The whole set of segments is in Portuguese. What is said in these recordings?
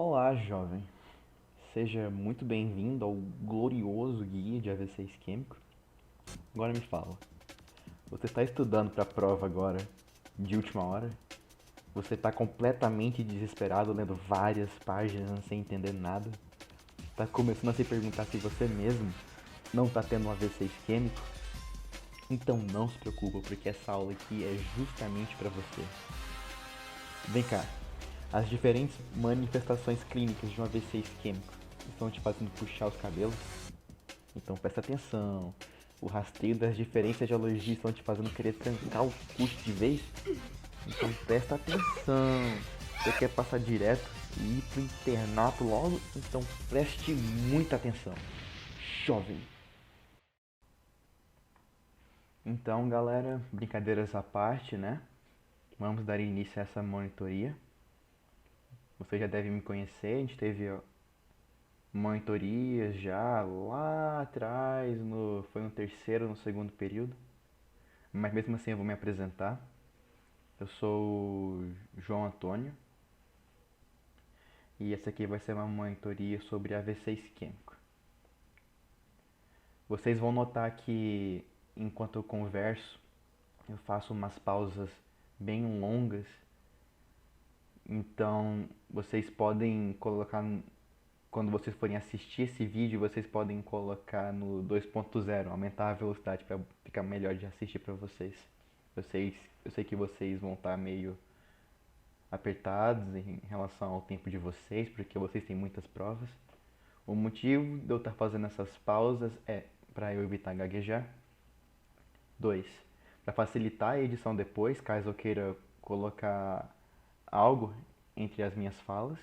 Olá, jovem. Seja muito bem-vindo ao glorioso guia de AVC isquêmico. Agora me fala, você está estudando para a prova agora de última hora? Você está completamente desesperado lendo várias páginas sem entender nada? Está começando a se perguntar se você mesmo não está tendo um AVC isquêmico? Então não se preocupa, porque essa aula aqui é justamente para você. Vem cá, as diferentes manifestações clínicas de um AVC isquêmico estão te fazendo puxar os cabelos? Então presta atenção. O rastreio das diferenças de alergia estão te fazendo querer trancar o curso de vez? Então presta atenção. Você quer passar direto e ir pro internato logo? Então preste muita atenção. Jovem. Então, galera, brincadeiras à parte, né? Vamos dar início a essa monitoria. Você já deve me conhecer, a gente teve monitorias já lá atrás, foi no terceiro ou no segundo período. Mas mesmo assim eu vou me apresentar. Eu sou o João Antônio e essa aqui vai ser uma monitoria sobre AVC isquêmico. Vocês vão notar que enquanto eu converso, eu faço umas pausas bem longas, então vocês podem colocar, quando vocês forem assistir esse vídeo, vocês podem colocar no 2.0, aumentar a velocidade para ficar melhor de assistir para vocês. Eu sei que vocês vão estar meio apertados em relação ao tempo de vocês, porque vocês têm muitas provas. O motivo de eu estar fazendo essas pausas é para eu evitar gaguejar. 2. Para facilitar a edição depois, caso eu queira colocar algo entre as minhas falas.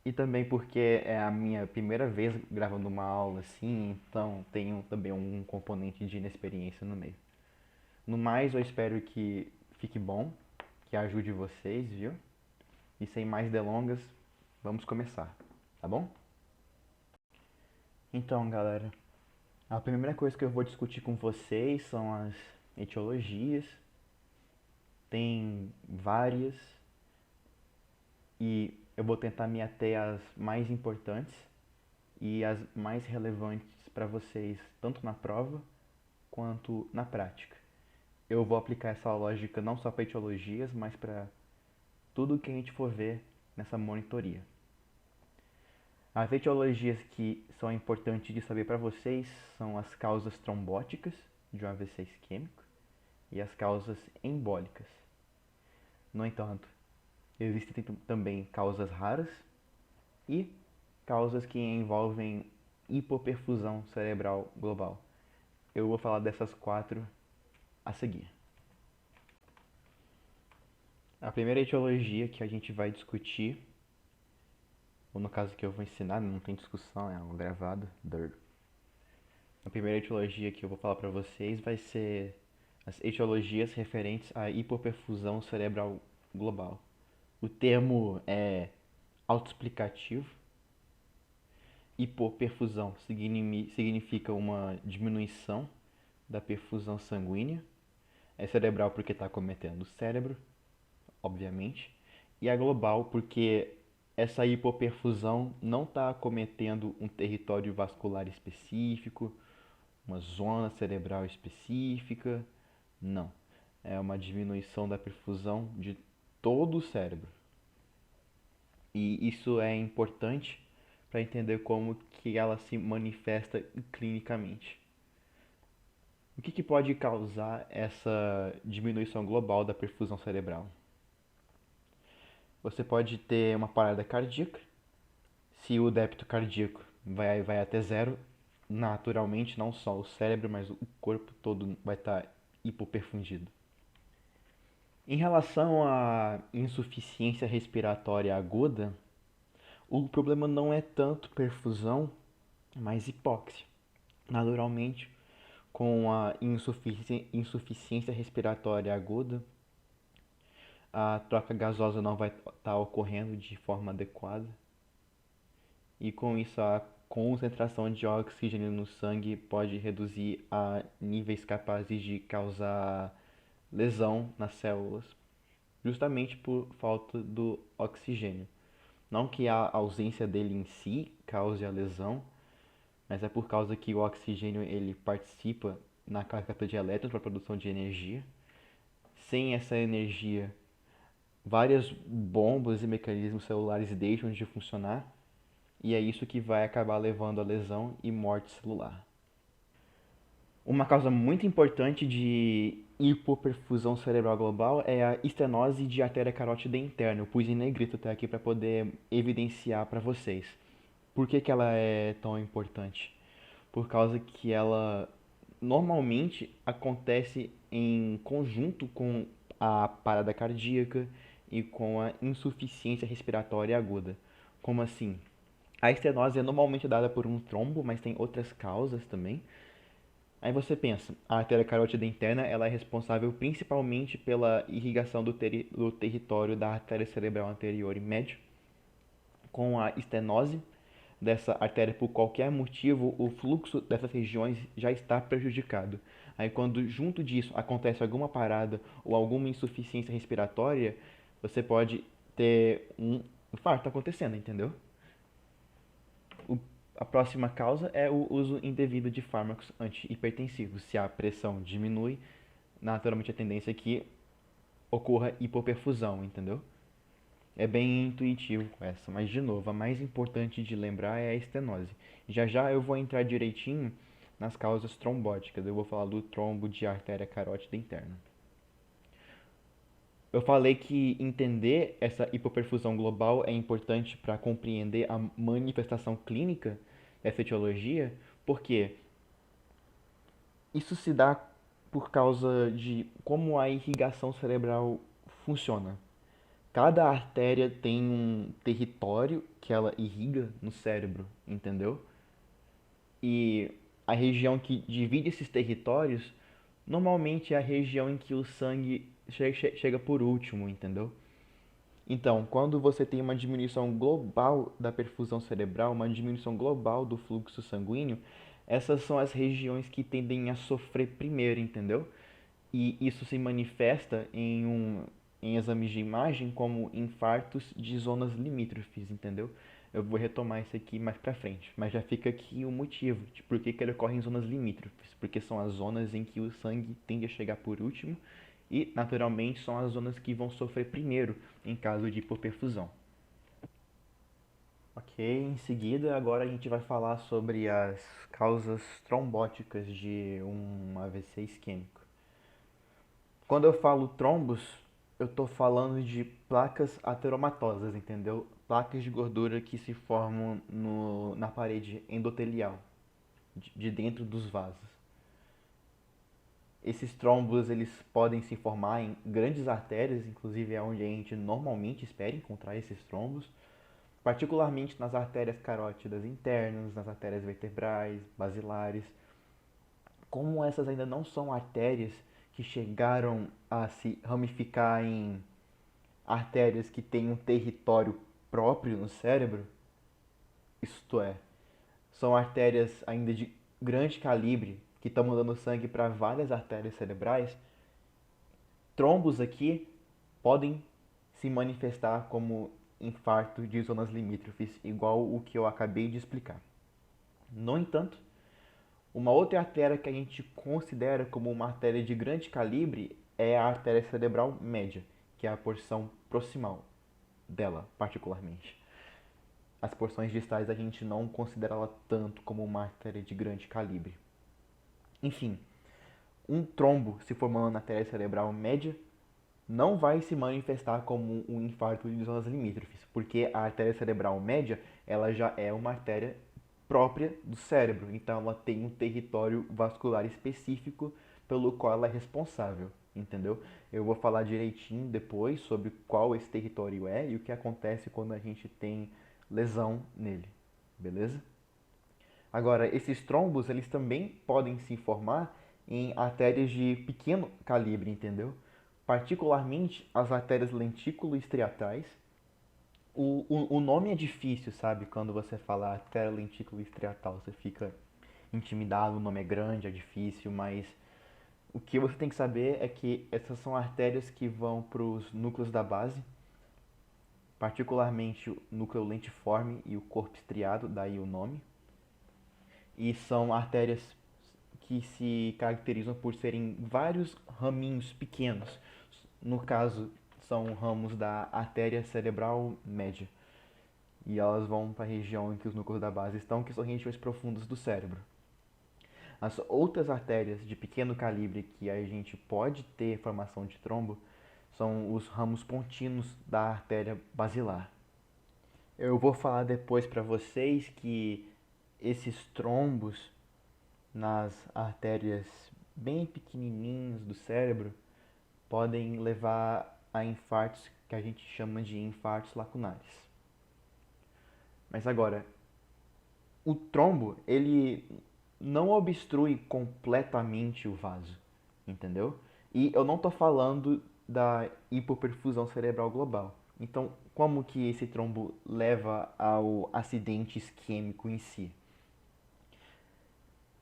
E também porque é a minha primeira vez gravando uma aula assim, então tenho também um componente de inexperiência no meio. No mais, eu espero que fique bom, que ajude vocês, viu? E sem mais delongas, vamos começar, tá bom? Então, galera, a primeira coisa que eu vou discutir com vocês são as etiologias. Tem várias e eu vou tentar me ater às mais importantes e as mais relevantes para vocês, tanto na prova quanto na prática. Eu vou aplicar essa lógica não só para etiologias, mas para tudo que a gente for ver nessa monitoria. As etiologias que são importantes de saber para vocês são as causas trombóticas de um AVC isquêmico e as causas embólicas. No entanto, existem também causas raras e causas que envolvem hipoperfusão cerebral global. Eu vou falar dessas quatro a seguir. A primeira etiologia que a gente vai discutir, ou no caso que eu vou ensinar, não tem discussão, é um gravado. A primeira etiologia que eu vou falar para vocês vai ser as etiologias referentes à hipoperfusão cerebral global. O termo é autoexplicativo. Hipoperfusão significa uma diminuição da perfusão sanguínea. É cerebral porque está acometendo o cérebro, obviamente. E a global porque essa hipoperfusão não está acometendo um território vascular específico, uma zona cerebral específica. Não. É uma diminuição da perfusão de todo o cérebro. E isso é importante para entender como que ela se manifesta clinicamente. O que pode causar essa diminuição global da perfusão cerebral? Você pode ter uma parada cardíaca. Se o débito cardíaco vai até zero, naturalmente não só o cérebro, mas o corpo todo vai estar hipoperfundido. Em relação à insuficiência respiratória aguda, o problema não é tanto perfusão, mas hipóxia. Naturalmente, com a insuficiência respiratória aguda, a troca gasosa não vai estar ocorrendo de forma adequada. E com isso, a concentração de oxigênio no sangue pode reduzir a níveis capazes de causar lesão nas células, justamente por falta do oxigênio. Não que a ausência dele em si cause a lesão, mas é por causa que o oxigênio ele participa na carga de elétrons para a produção de energia. Sem essa energia, várias bombas e mecanismos celulares deixam de funcionar, e é isso que vai acabar levando a lesão e morte celular. Uma causa muito importante de hipoperfusão cerebral global é a estenose de artéria carótida interna. Eu pus em negrito até aqui para poder evidenciar para vocês. Por que ela é tão importante? Por causa que ela normalmente acontece em conjunto com a parada cardíaca e com a insuficiência respiratória aguda. Como assim? A estenose é normalmente dada por um trombo, mas tem outras causas também. Aí você pensa, a artéria carótida interna ela é responsável principalmente pela irrigação do território da artéria cerebral anterior e médio. Com a estenose dessa artéria por qualquer motivo, o fluxo dessas regiões já está prejudicado. Aí quando junto disso acontece alguma parada ou alguma insuficiência respiratória, você pode ter um infarto acontecendo, entendeu? O, a próxima causa é o uso indevido de fármacos antihipertensivos. Se a pressão diminui, naturalmente a tendência é que ocorra hipoperfusão, entendeu? É bem intuitivo com essa, mas de novo, a mais importante de lembrar é a estenose. Já já eu vou entrar direitinho nas causas trombóticas, eu vou falar do trombo de artéria carótida interna. Eu falei que entender essa hipoperfusão global é importante para compreender a manifestação clínica dessa etiologia, porque isso se dá por causa de como a irrigação cerebral funciona. Cada artéria tem um território que ela irriga no cérebro, entendeu? E a região que divide esses territórios normalmente é a região em que o sangue chega por último, entendeu? Então, quando você tem uma diminuição global da perfusão cerebral, uma diminuição global do fluxo sanguíneo, essas são as regiões que tendem a sofrer primeiro, entendeu? E isso se manifesta em exames de imagem como infartos de zonas limítrofes, entendeu? Eu vou retomar isso aqui mais pra frente, mas já fica aqui o motivo de por que ele ocorre em zonas limítrofes, porque são as zonas em que o sangue tende a chegar por último e, naturalmente, são as zonas que vão sofrer primeiro em caso de hipoperfusão. Ok, em seguida, agora a gente vai falar sobre as causas trombóticas de um AVC isquêmico. Quando eu falo trombos, eu estou falando de placas ateromatosas, entendeu? Placas de gordura que se formam na parede endotelial, de dentro dos vasos. Esses trombos eles podem se formar em grandes artérias, inclusive é onde a gente normalmente espera encontrar esses trombos, particularmente nas artérias carótidas internas, nas artérias vertebrais, basilares. Como essas ainda não são artérias que chegaram a se ramificar em artérias que têm um território próprio no cérebro, isto é, são artérias ainda de grande calibre que estão mandando sangue para várias artérias cerebrais, trombos aqui podem se manifestar como infarto de zonas limítrofes, igual o que eu acabei de explicar. No entanto, uma outra artéria que a gente considera como uma artéria de grande calibre é a artéria cerebral média, que é a porção proximal dela, particularmente. As porções distais a gente não considera ela tanto como uma artéria de grande calibre. Enfim, um trombo se formando na artéria cerebral média não vai se manifestar como um infarto de zonas limítrofes, porque a artéria cerebral média ela já é uma artéria própria do cérebro, então ela tem um território vascular específico pelo qual ela é responsável, entendeu? Eu vou falar direitinho depois sobre qual esse território é e o que acontece quando a gente tem lesão nele, beleza? Agora, esses trombos, eles também podem se formar em artérias de pequeno calibre, entendeu? Particularmente as artérias lentículo-estriatais. O nome é difícil, sabe? Quando você fala artéria lentículo-estriatal, você fica intimidado, o nome é grande, é difícil, mas o que você tem que saber é que essas são artérias que vão para os núcleos da base, particularmente o núcleo lentiforme e o corpo estriado, daí o nome. E são artérias que se caracterizam por serem vários raminhos pequenos. No caso, são ramos da artéria cerebral média. E elas vão para a região em que os núcleos da base estão, que são regiões profundas do cérebro. As outras artérias de pequeno calibre que a gente pode ter formação de trombo são os ramos contínuos da artéria basilar. Eu vou falar depois para vocês que esses trombos nas artérias bem pequenininhas do cérebro podem levar a infartos que a gente chama de infartos lacunares. Mas agora, o trombo, ele não obstrui completamente o vaso, entendeu? E eu não estou falando da hipoperfusão cerebral global. Então, como que esse trombo leva ao acidente isquêmico em si?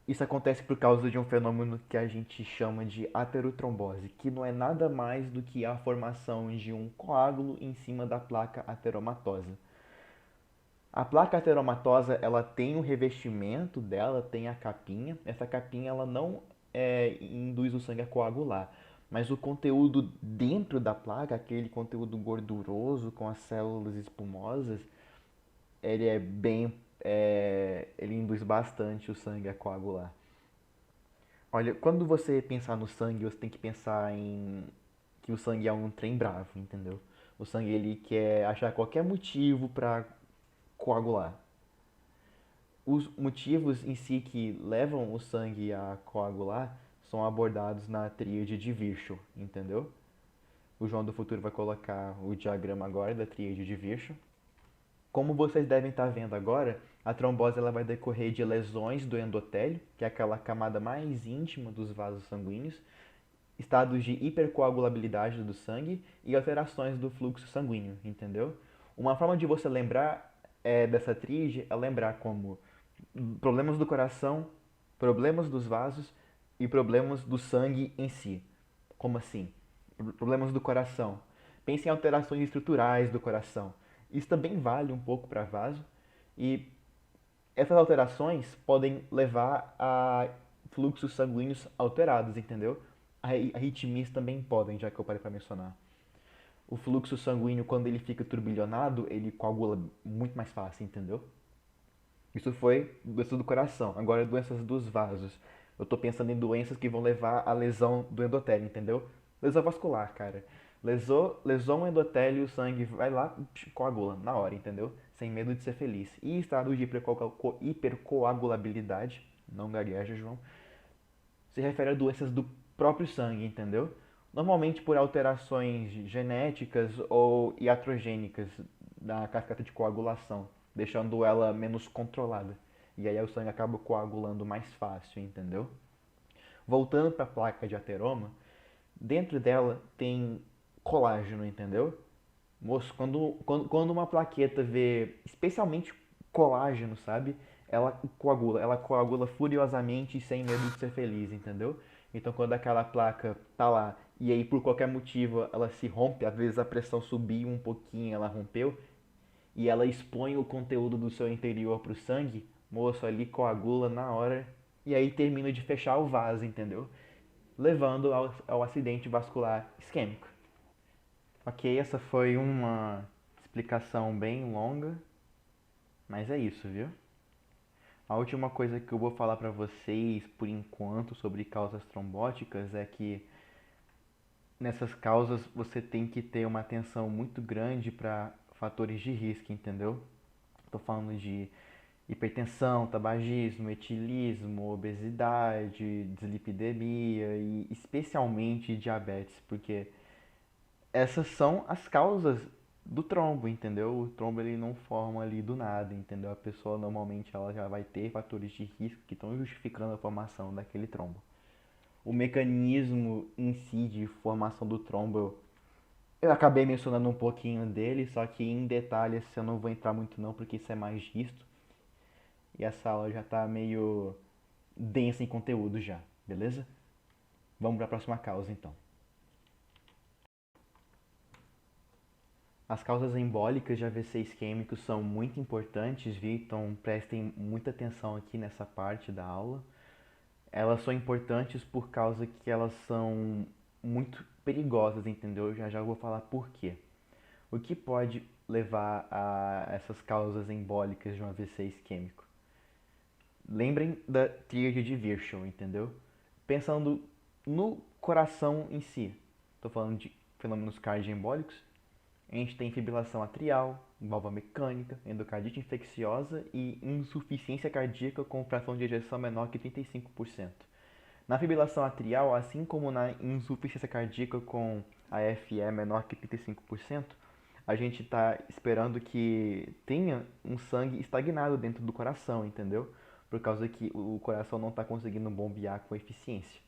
Isso acontece por causa de um fenômeno que a gente chama de aterotrombose, que não é nada mais do que a formação de um coágulo em cima da placa ateromatosa. A placa ateromatosa, ela tem um revestimento dela, tem a capinha. Essa capinha ela não induz o sangue a coagular, mas o conteúdo dentro da placa, aquele conteúdo gorduroso com as células espumosas, ele é bem, ele induz bastante o sangue a coagular. Olha, quando você pensar no sangue, você tem que pensar em que o sangue é um trem bravo, entendeu? O sangue ele quer achar qualquer motivo para coagular. Os motivos em si que levam o sangue a coagular são abordados na tríade de Virchow, entendeu? O João do Futuro vai colocar o diagrama agora da tríade de Virchow. Como vocês devem estar vendo agora, a trombose ela vai decorrer de lesões do endotélio, que é aquela camada mais íntima dos vasos sanguíneos, estados de hipercoagulabilidade do sangue e alterações do fluxo sanguíneo, entendeu? Uma forma de você lembrar dessa tríade é lembrar como problemas do coração, problemas dos vasos e problemas do sangue em si. Como assim? Problemas do coração. Pense em alterações estruturais do coração. Isso também vale um pouco para vaso e essas alterações podem levar a fluxos sanguíneos alterados, entendeu? Arritmias também podem, já que eu parei para mencionar. O fluxo sanguíneo, quando ele fica turbilhonado, ele coagula muito mais fácil, entendeu? Isso foi doença do coração. Agora, doenças dos vasos. Eu tô pensando em doenças que vão levar à lesão do endotélio, entendeu? Lesão vascular, cara. Lesou um endotélio, o sangue vai lá, coagula na hora, entendeu? Sem medo de ser feliz. E estado de hipercoagulabilidade, não gagueja, João, se refere a doenças do próprio sangue, entendeu? Normalmente por alterações genéticas ou iatrogênicas da cascata de coagulação, deixando ela menos controlada. E aí o sangue acaba coagulando mais fácil, entendeu? Voltando para a placa de ateroma, dentro dela tem colágeno, entendeu? Moço, quando uma plaqueta vê especialmente colágeno, sabe? Ela coagula furiosamente e sem medo de ser feliz, entendeu? Então quando aquela placa tá lá e aí por qualquer motivo ela se rompe, às vezes a pressão subiu um pouquinho, ela rompeu, e ela expõe o conteúdo do seu interior para o sangue, moço, ali coagula na hora e aí termina de fechar o vaso, entendeu? Levando ao acidente vascular isquêmico. Ok, essa foi uma explicação bem longa, mas é isso, viu? A última coisa que eu vou falar para vocês por enquanto sobre causas trombóticas é que nessas causas você tem que ter uma atenção muito grande para fatores de risco, entendeu? Estou falando de hipertensão, tabagismo, etilismo, obesidade, dislipidemia e especialmente diabetes, porque essas são as causas do trombo, entendeu? O trombo ele não forma ali do nada, entendeu? A pessoa normalmente ela já vai ter fatores de risco que estão justificando a formação daquele trombo. O mecanismo em si de formação do trombo eu acabei mencionando um pouquinho dele, só que em detalhes eu não vou entrar muito não, porque isso é mais visto. E essa aula já tá meio densa em conteúdo já, beleza? Vamos para a próxima causa então. As causas embólicas de AVC isquêmico são muito importantes, viu? Então prestem muita atenção aqui nessa parte da aula. Elas são importantes por causa que elas são muito perigosas, entendeu? Já já eu vou falar por quê. O que pode levar a essas causas embólicas de um AVC isquêmico? Lembrem da tríade de Virchow, entendeu? Pensando no coração em si, estou falando de fenômenos cardioembólicos, a gente tem fibrilação atrial, válvula mecânica, endocardite infecciosa e insuficiência cardíaca com fração de ejeção menor que 35%. Na fibrilação atrial, assim como na insuficiência cardíaca com AFE menor que 35%, a gente está esperando que tenha um sangue estagnado dentro do coração, entendeu? Por causa que o coração não está conseguindo bombear com eficiência.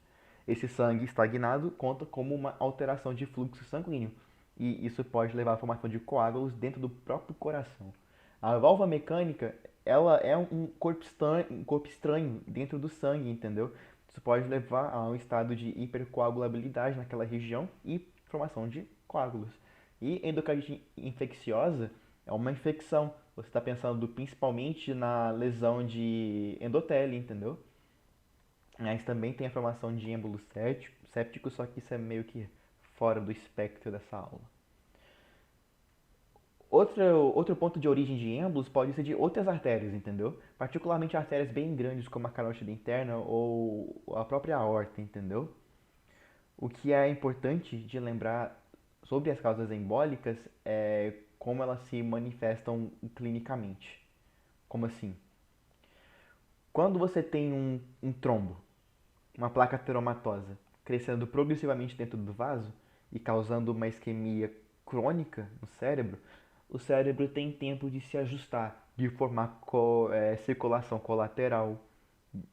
Esse sangue estagnado conta como uma alteração de fluxo sanguíneo, e isso pode levar à formação de coágulos dentro do próprio coração. A válvula mecânica, ela é um corpo estranho dentro do sangue, entendeu? Isso pode levar a um estado de hipercoagulabilidade naquela região e formação de coágulos. E endocardite infecciosa é uma infecção. Você está pensando principalmente na lesão de endotélio, entendeu? Mas também tem a formação de êmbolo séptico, só que isso é meio que fora do espectro dessa aula. Outro ponto de origem de êmbolos pode ser de outras artérias, entendeu? Particularmente artérias bem grandes como a carótida interna ou a própria aorta, entendeu? O que é importante de lembrar sobre as causas embólicas é como elas se manifestam clinicamente. Como assim? Quando você tem um trombo, uma placa ateromatosa, crescendo progressivamente dentro do vaso e causando uma isquemia crônica no cérebro, o cérebro tem tempo de se ajustar, de formar circulação colateral,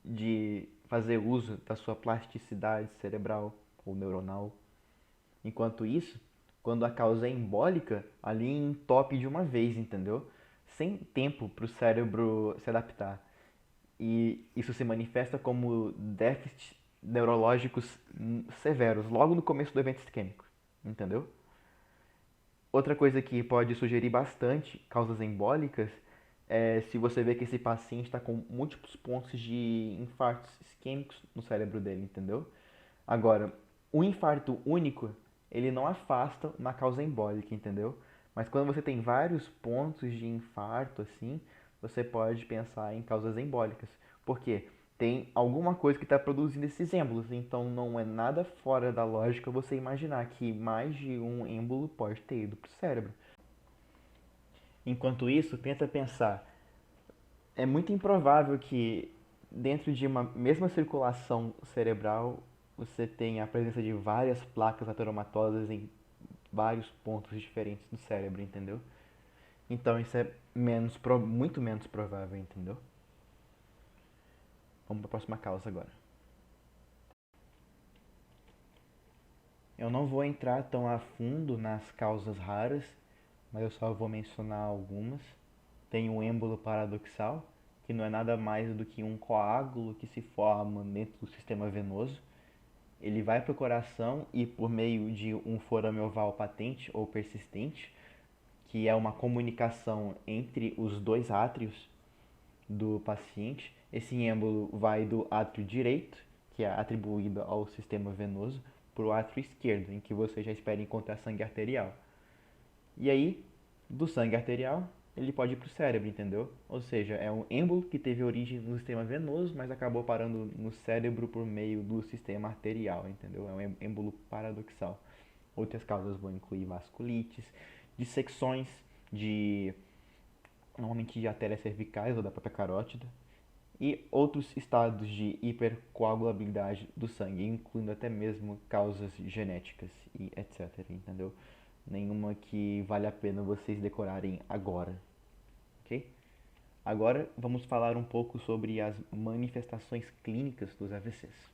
de fazer uso da sua plasticidade cerebral ou neuronal. Enquanto isso, quando a causa é embólica, ali entope de uma vez, entendeu? Sem tempo para o cérebro se adaptar. E isso se manifesta como déficits neurológicos severos, logo no começo do evento isquêmico, entendeu? Outra coisa que pode sugerir bastante causas embólicas é se você vê que esse paciente está com múltiplos pontos de infartos isquêmicos no cérebro dele, entendeu? Agora, o infarto único, ele não afasta uma causa embólica, entendeu? Mas quando você tem vários pontos de infarto, assim, você pode pensar em causas embólicas. Por quê? Tem alguma coisa que está produzindo esses êmbolos, então não é nada fora da lógica você imaginar que mais de um êmbolo pode ter ido para o cérebro. Enquanto isso, tenta pensar, é muito improvável que dentro de uma mesma circulação cerebral você tenha a presença de várias placas ateromatosas em vários pontos diferentes do cérebro, entendeu? Então isso é muito menos provável, entendeu? Vamos para a próxima causa agora. Eu não vou entrar tão a fundo nas causas raras, mas eu só vou mencionar algumas. Tem o êmbolo paradoxal, que não é nada mais do que um coágulo que se forma dentro do sistema venoso. Ele vai para o coração e por meio de um forame oval patente ou persistente, que é uma comunicação entre os dois átrios do paciente, esse êmbolo vai do átrio direito, que é atribuído ao sistema venoso, para o átrio esquerdo, em que você já espera encontrar sangue arterial. E aí, do sangue arterial, ele pode ir para o cérebro, entendeu? Ou seja, é um êmbolo que teve origem no sistema venoso, mas acabou parando no cérebro por meio do sistema arterial, entendeu? É um êmbolo paradoxal. Outras causas vão incluir vasculites, dissecções de normalmente de artérias cervicais ou da própria carótida, e outros estados de hipercoagulabilidade do sangue, incluindo até mesmo causas genéticas e etc, entendeu? Nenhuma que vale a pena vocês decorarem agora, ok? Agora vamos falar um pouco sobre as manifestações clínicas dos AVCs.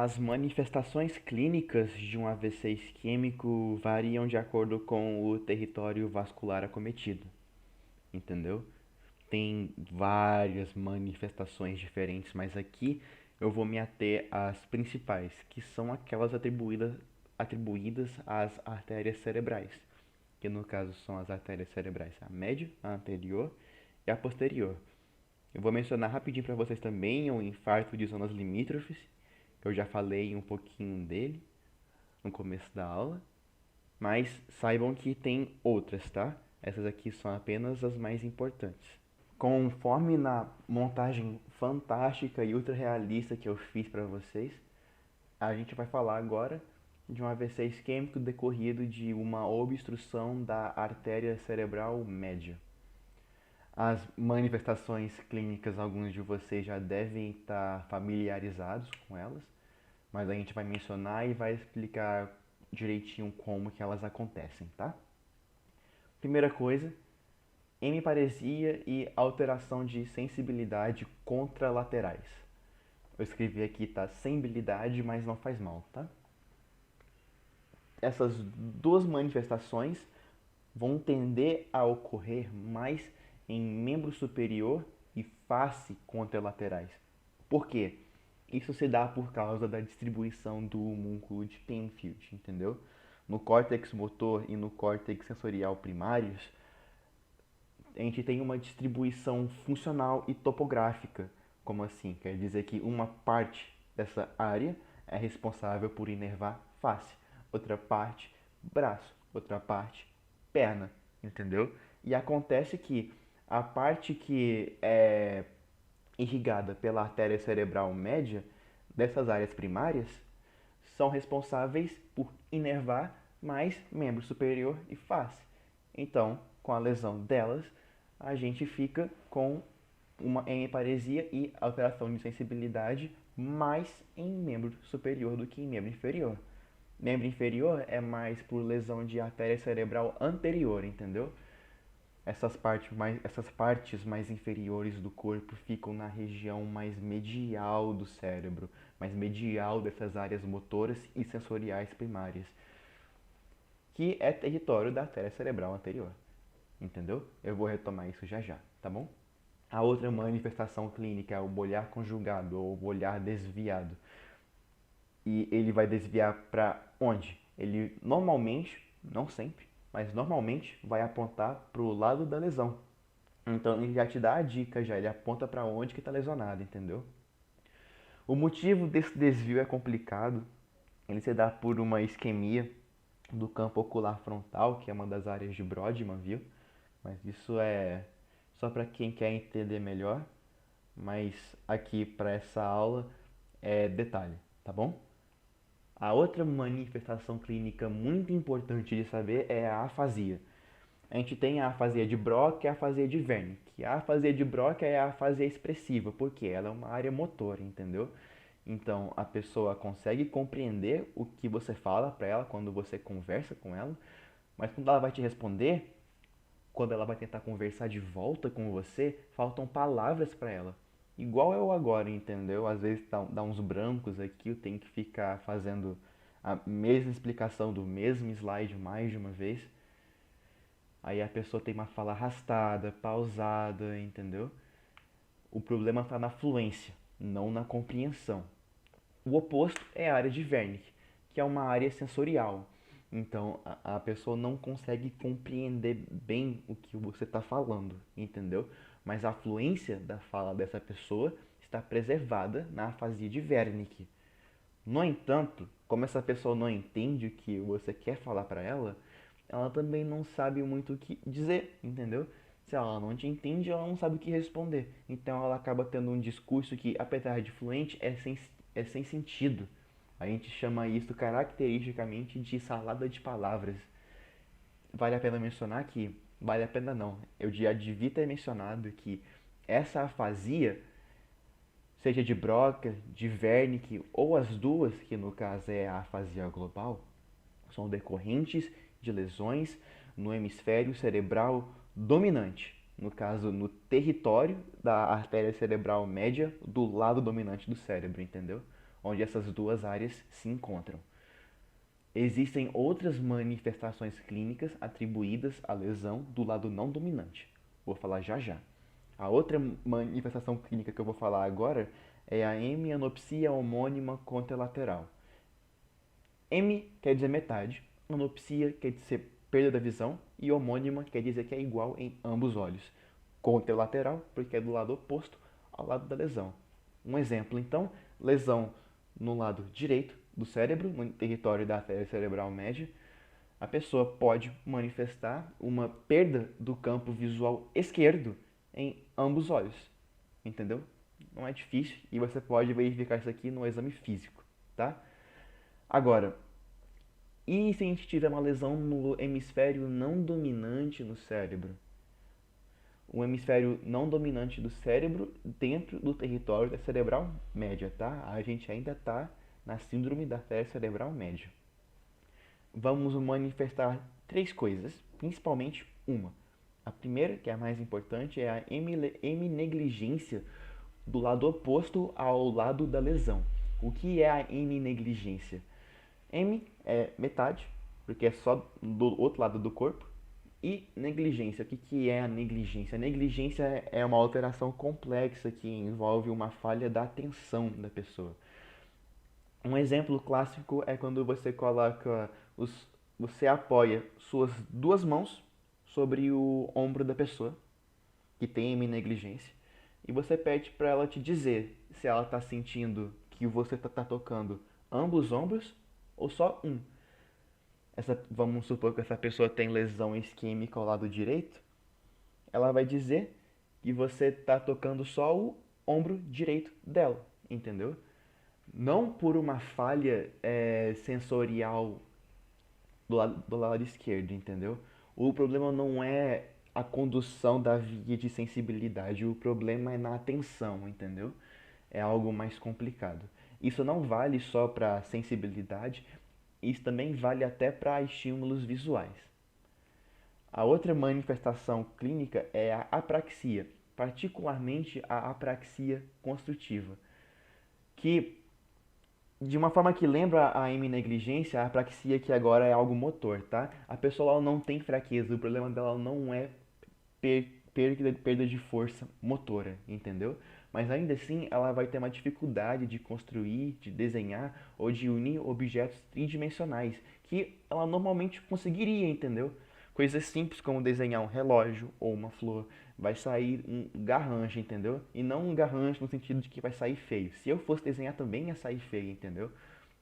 As manifestações clínicas de um AVC isquêmico variam de acordo com o território vascular acometido, entendeu? Tem várias manifestações diferentes, mas aqui eu vou me ater às principais, que são aquelas atribuídas às artérias cerebrais, que no caso são as artérias cerebrais, a média, a anterior e a posterior. Eu vou mencionar rapidinho para vocês também o infarto de zonas limítrofes, que eu já falei um pouquinho dele no começo da aula, mas saibam que tem outras, tá? Essas aqui são apenas as mais importantes. Conforme na montagem fantástica e ultra realista que eu fiz para vocês, a gente vai falar agora de um AVC isquêmico decorrido de uma obstrução da artéria cerebral média. As manifestações clínicas, alguns de vocês já devem estar familiarizados com elas, mas a gente vai mencionar e vai explicar direitinho como que elas acontecem, tá? Primeira coisa, hemiparesia e alteração de sensibilidade contralaterais. Eu escrevi aqui, tá? Sensibilidade, mas não faz mal, tá? Essas duas manifestações vão tender a ocorrer mais em membro superior e face contralaterais. Por quê? Isso se dá por causa da distribuição do homúnculo de Penfield, entendeu? No córtex motor e no córtex sensorial primários, a gente tem uma distribuição funcional e topográfica. Como assim? Quer dizer que uma parte dessa área é responsável por inervar face, outra parte braço, outra parte perna, entendeu? E acontece que a parte que é irrigada pela artéria cerebral média dessas áreas primárias são responsáveis por inervar mais membro superior e face. Então, com a lesão delas, a gente fica com uma hemiparesia e alteração de sensibilidade mais em membro superior do que em membro inferior. Membro inferior é mais por lesão de artéria cerebral anterior, entendeu? Essas partes mais inferiores do corpo ficam na região mais medial do cérebro, mais medial dessas áreas motoras e sensoriais primárias, que é território da artéria cerebral anterior. Entendeu? Eu vou retomar isso já já, tá bom? A outra manifestação clínica é o olhar conjugado ou o olhar desviado. E ele vai desviar para onde? Ele normalmente, não sempre, mas normalmente vai apontar para o lado da lesão. Então ele já te dá a dica, já ele aponta para onde que está lesionado, entendeu? O motivo desse desvio é complicado. Ele se dá por uma isquemia do campo ocular frontal, que é uma das áreas de Brodmann, viu? Mas isso é só para quem quer entender melhor. Mas aqui para essa aula é detalhe, tá bom? A outra manifestação clínica muito importante de saber é a afasia. A gente tem a afasia de Broca e a afasia de Wernicke. A afasia de Broca é a afasia expressiva, porque ela é uma área motora, entendeu? Então a pessoa consegue compreender o que você fala para ela quando você conversa com ela, mas quando ela vai te responder, quando ela vai tentar conversar de volta com você, faltam palavras para ela. Igual eu agora, entendeu? Às vezes dá uns brancos aqui, eu tenho que ficar fazendo a mesma explicação do mesmo slide mais de uma vez. Aí a pessoa tem uma fala arrastada, pausada, entendeu? O problema está na fluência, não na compreensão. O oposto é a área de Wernicke, que é uma área sensorial. Então a pessoa não consegue compreender bem o que você está falando, entendeu? Mas a fluência da fala dessa pessoa está preservada na afasia de Wernicke. No entanto, como essa pessoa não entende o que você quer falar para ela, ela também não sabe muito o que dizer, entendeu? Se ela não te entende, ela não sabe o que responder. Então ela acaba tendo um discurso que, apesar de fluente, é sem sentido. A gente chama isso caracteristicamente de salada de palavras. Vale a pena mencionar que, vale a pena não, eu já devia ter mencionado que essa afasia, seja de Broca, de Wernicke ou as duas, que no caso é a afasia global, são decorrentes de lesões no hemisfério cerebral dominante, no caso no território da artéria cerebral média do lado dominante do cérebro, entendeu? onde essas duas áreas se encontram. Existem outras manifestações clínicas atribuídas à lesão do lado não dominante. Vou falar já já. A outra manifestação clínica que eu vou falar agora é a hemianopsia homônima contralateral. Hemi quer dizer metade, anopsia quer dizer perda da visão e homônima quer dizer que é igual em ambos olhos. Contralateral, porque é do lado oposto ao lado da lesão. Um exemplo, então, lesão no lado direito do cérebro, no território da artéria cerebral média, a pessoa pode manifestar uma perda do campo visual esquerdo em ambos olhos. Entendeu? Não é difícil e você pode verificar isso aqui no exame físico, tá? Agora, e se a gente tiver uma lesão no hemisfério não dominante no cérebro? O hemisfério não dominante do cérebro dentro do território da cerebral média, tá? A gente ainda está na síndrome da artéria cerebral média. Vamos manifestar três coisas, principalmente uma. A primeira, que é a mais importante, é a heminegligência do lado oposto ao lado da lesão. O que é a heminegligência? Hemi é metade, porque é só do outro lado do corpo. E negligência, o que é a negligência? A negligência é uma alteração complexa que envolve uma falha da atenção da pessoa. Um exemplo clássico é quando você coloca você apoia suas duas mãos sobre o ombro da pessoa que tem negligência e você pede para ela te dizer se ela está sentindo que você está tocando ambos os ombros ou só um. Vamos supor que essa pessoa tem lesão isquêmica ao lado direito, ela vai dizer que você está tocando só o ombro direito dela, entendeu? Não por uma falha sensorial do lado esquerdo, entendeu? O problema não é a condução da via de sensibilidade, o problema é na atenção, entendeu? É algo mais complicado. Isso não vale só para sensibilidade, isso também vale até para estímulos visuais. A outra manifestação clínica é a apraxia, particularmente a apraxia construtiva, que de uma forma que lembra a heminegligência, a apraxia que agora é algo motor, tá? A pessoa ela não tem fraqueza, o problema dela não é perda de força motora, entendeu? Mas ainda assim ela vai ter uma dificuldade de construir, de desenhar ou de unir objetos tridimensionais que ela normalmente conseguiria, entendeu? Coisas simples como desenhar um relógio ou uma flor, vai sair um garrancho, entendeu? E não um garrancho no sentido de que vai sair feio. Se eu fosse desenhar também ia sair feio, entendeu?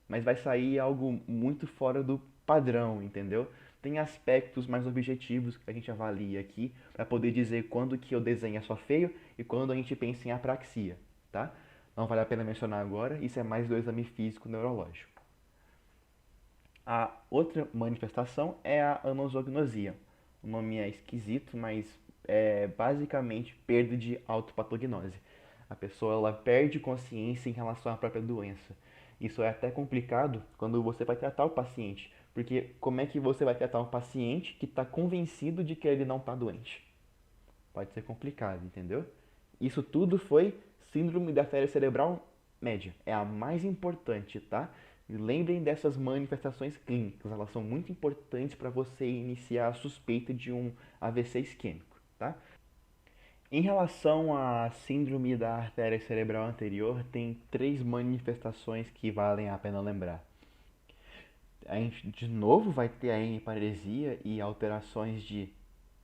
Mas vai sair algo muito fora do padrão, entendeu? Tem aspectos mais objetivos que a gente avalia aqui para poder dizer quando que o desenho é só feio e quando a gente pensa em apraxia, tá? Não vale a pena mencionar agora, isso é mais do exame físico neurológico. A outra manifestação é a anosognosia. O nome é esquisito, mas é basicamente perda de autopatognose. A pessoa ela perde consciência em relação à própria doença. Isso é até complicado quando você vai tratar o paciente, porque como é que você vai tratar um paciente que está convencido de que ele não está doente? Pode ser complicado, entendeu? Isso tudo foi síndrome da artéria cerebral média. É a mais importante, tá? E lembrem dessas manifestações clínicas, elas são muito importantes para você iniciar a suspeita de um AVC isquêmico, tá? Em relação à síndrome da artéria cerebral anterior, tem três manifestações que valem a pena lembrar. A gente, de novo, vai ter a hemiparesia e alterações de...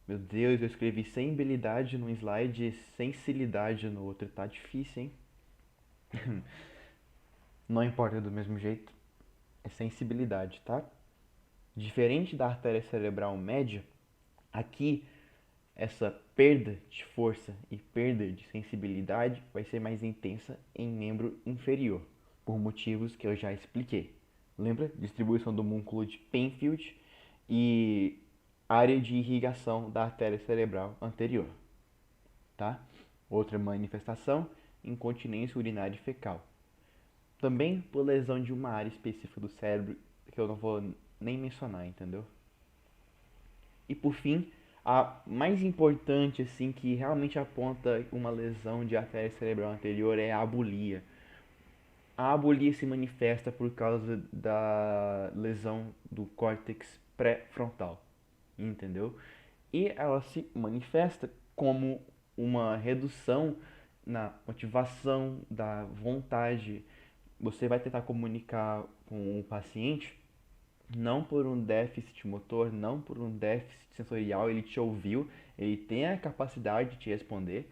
Meu Deus, eu escrevi sensibilidade num slide e sensibilidade no outro. Tá difícil, hein? Não importa do mesmo jeito. É sensibilidade, tá? Diferente da artéria cerebral média, aqui essa perda de força e perda de sensibilidade vai ser mais intensa em membro inferior, por motivos que eu já expliquei. Lembra? Distribuição do músculo de Penfield e área de irrigação da artéria cerebral anterior. Tá? Outra manifestação, incontinência urinária fecal. Também por lesão de uma área específica do cérebro que eu não vou nem mencionar, entendeu? E por fim, a mais importante, assim, que realmente aponta uma lesão de artéria cerebral anterior é a abulia. A abolia se manifesta por causa da lesão do córtex pré-frontal, entendeu? E ela se manifesta como uma redução na motivação, da vontade. Você vai tentar comunicar com o paciente não por um déficit motor, não por um déficit sensorial, ele te ouviu, ele tem a capacidade de te responder,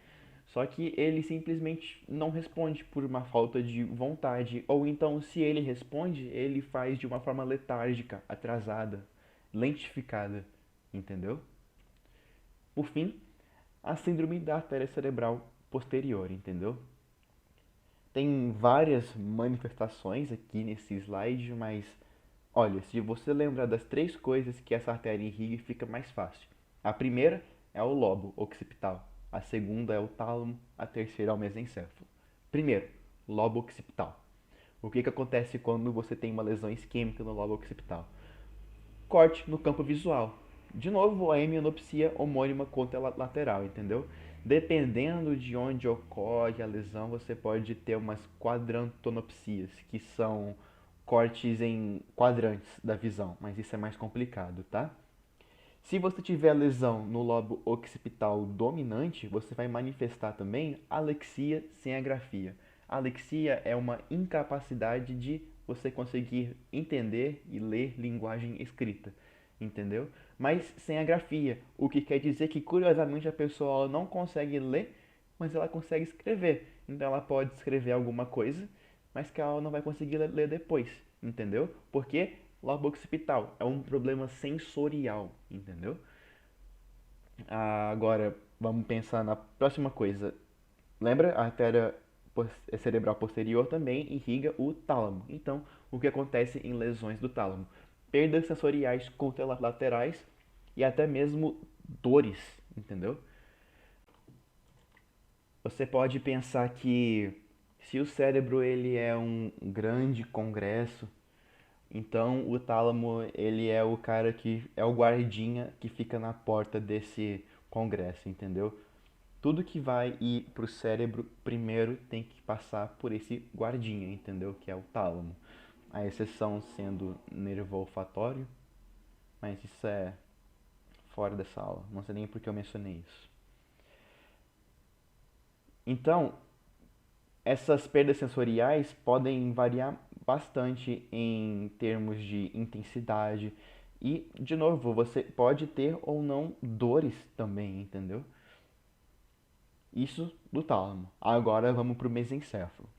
só que ele simplesmente não responde por uma falta de vontade, ou então se ele responde, ele faz de uma forma letárgica, atrasada, lentificada, entendeu? Por fim, a síndrome da artéria cerebral posterior, entendeu? Tem várias manifestações aqui nesse slide, mas olha, se você lembrar das três coisas que essa artéria irriga, fica mais fácil. A primeira é o lobo occipital, a segunda é o tálamo, a terceira é o mesencéfalo. Primeiro, lobo occipital. O que acontece quando você tem uma lesão isquêmica no lobo occipital? Corte no campo visual. De novo, a hemianopsia homônima contralateral, entendeu? Dependendo de onde ocorre a lesão, você pode ter umas quadrantonopsias, que são cortes em quadrantes da visão, mas isso é mais complicado, tá? Se você tiver lesão no lobo occipital dominante, você vai manifestar também alexia sem agrafia. Alexia é uma incapacidade de você conseguir entender e ler linguagem escrita, entendeu? Mas sem agrafia, o que quer dizer que curiosamente a pessoa não consegue ler, mas ela consegue escrever. Então ela pode escrever alguma coisa, mas que ela não vai conseguir ler depois, entendeu? Porque lobo occipital é um problema sensorial, entendeu? Agora, vamos pensar na próxima coisa. Lembra? A artéria cerebral posterior também irriga o tálamo. Então, o que acontece em lesões do tálamo? Perdas sensoriais contralaterais e até mesmo dores, entendeu? Você pode pensar que se o cérebro ele é um grande congresso, então o tálamo ele é o cara que é o guardinha que fica na porta desse congresso, entendeu? Tudo que vai ir pro cérebro primeiro tem que passar por esse guardinha, entendeu? Que é o tálamo. A exceção sendo nervo olfatório, mas isso é fora dessa aula. Não sei nem por que eu mencionei isso. Então, essas perdas sensoriais podem variar bastante em termos de intensidade. E, de novo, você pode ter ou não dores também, entendeu? Isso do tálamo. Agora vamos pro mesencéfalo.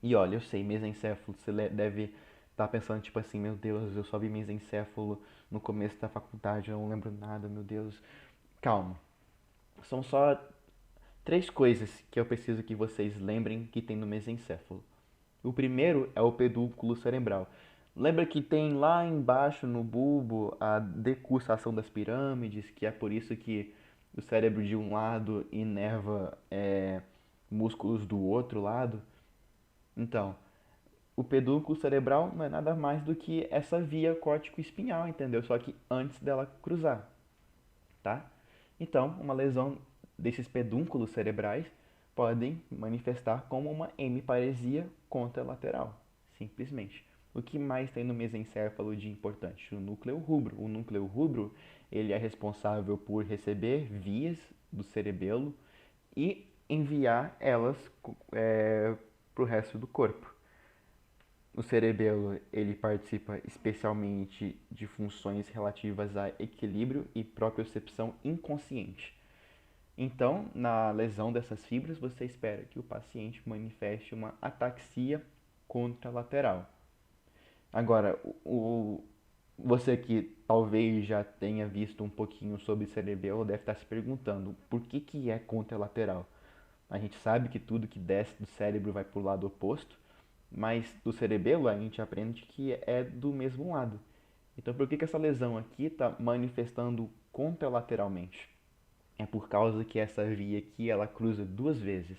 E olha, eu sei, mesencéfalo, você deve estar pensando tipo assim, meu Deus, eu só vi mesencéfalo no começo da faculdade, eu não lembro nada, meu Deus. Calma. São só três coisas que eu preciso que vocês lembrem que tem no mesencéfalo. O primeiro é o pedúnculo cerebral. Lembra que tem lá embaixo no bulbo a decursação das pirâmides, que é por isso que o cérebro de um lado inerva músculos do outro lado? Então, o pedúnculo cerebral não é nada mais do que essa via córtico-espinhal, entendeu? Só que antes dela cruzar, tá? Então, uma lesão desses pedúnculos cerebrais podem manifestar como uma hemiparesia contralateral, simplesmente. O que mais tem no mesencéfalo de importante? O núcleo rubro. O núcleo rubro, ele é responsável por receber vias do cerebelo e enviar elas para o resto do corpo. O cerebelo ele participa especialmente de funções relativas a equilíbrio e propriocepção inconsciente. Então, na lesão dessas fibras, você espera que o paciente manifeste uma ataxia contralateral. Agora, você que talvez já tenha visto um pouquinho sobre cerebelo deve estar se perguntando por que é contralateral. A gente sabe que tudo que desce do cérebro vai para o lado oposto, mas do cerebelo a gente aprende que é do mesmo lado. Então, por que essa lesão aqui está manifestando contralateralmente? É por causa que essa via aqui ela cruza duas vezes.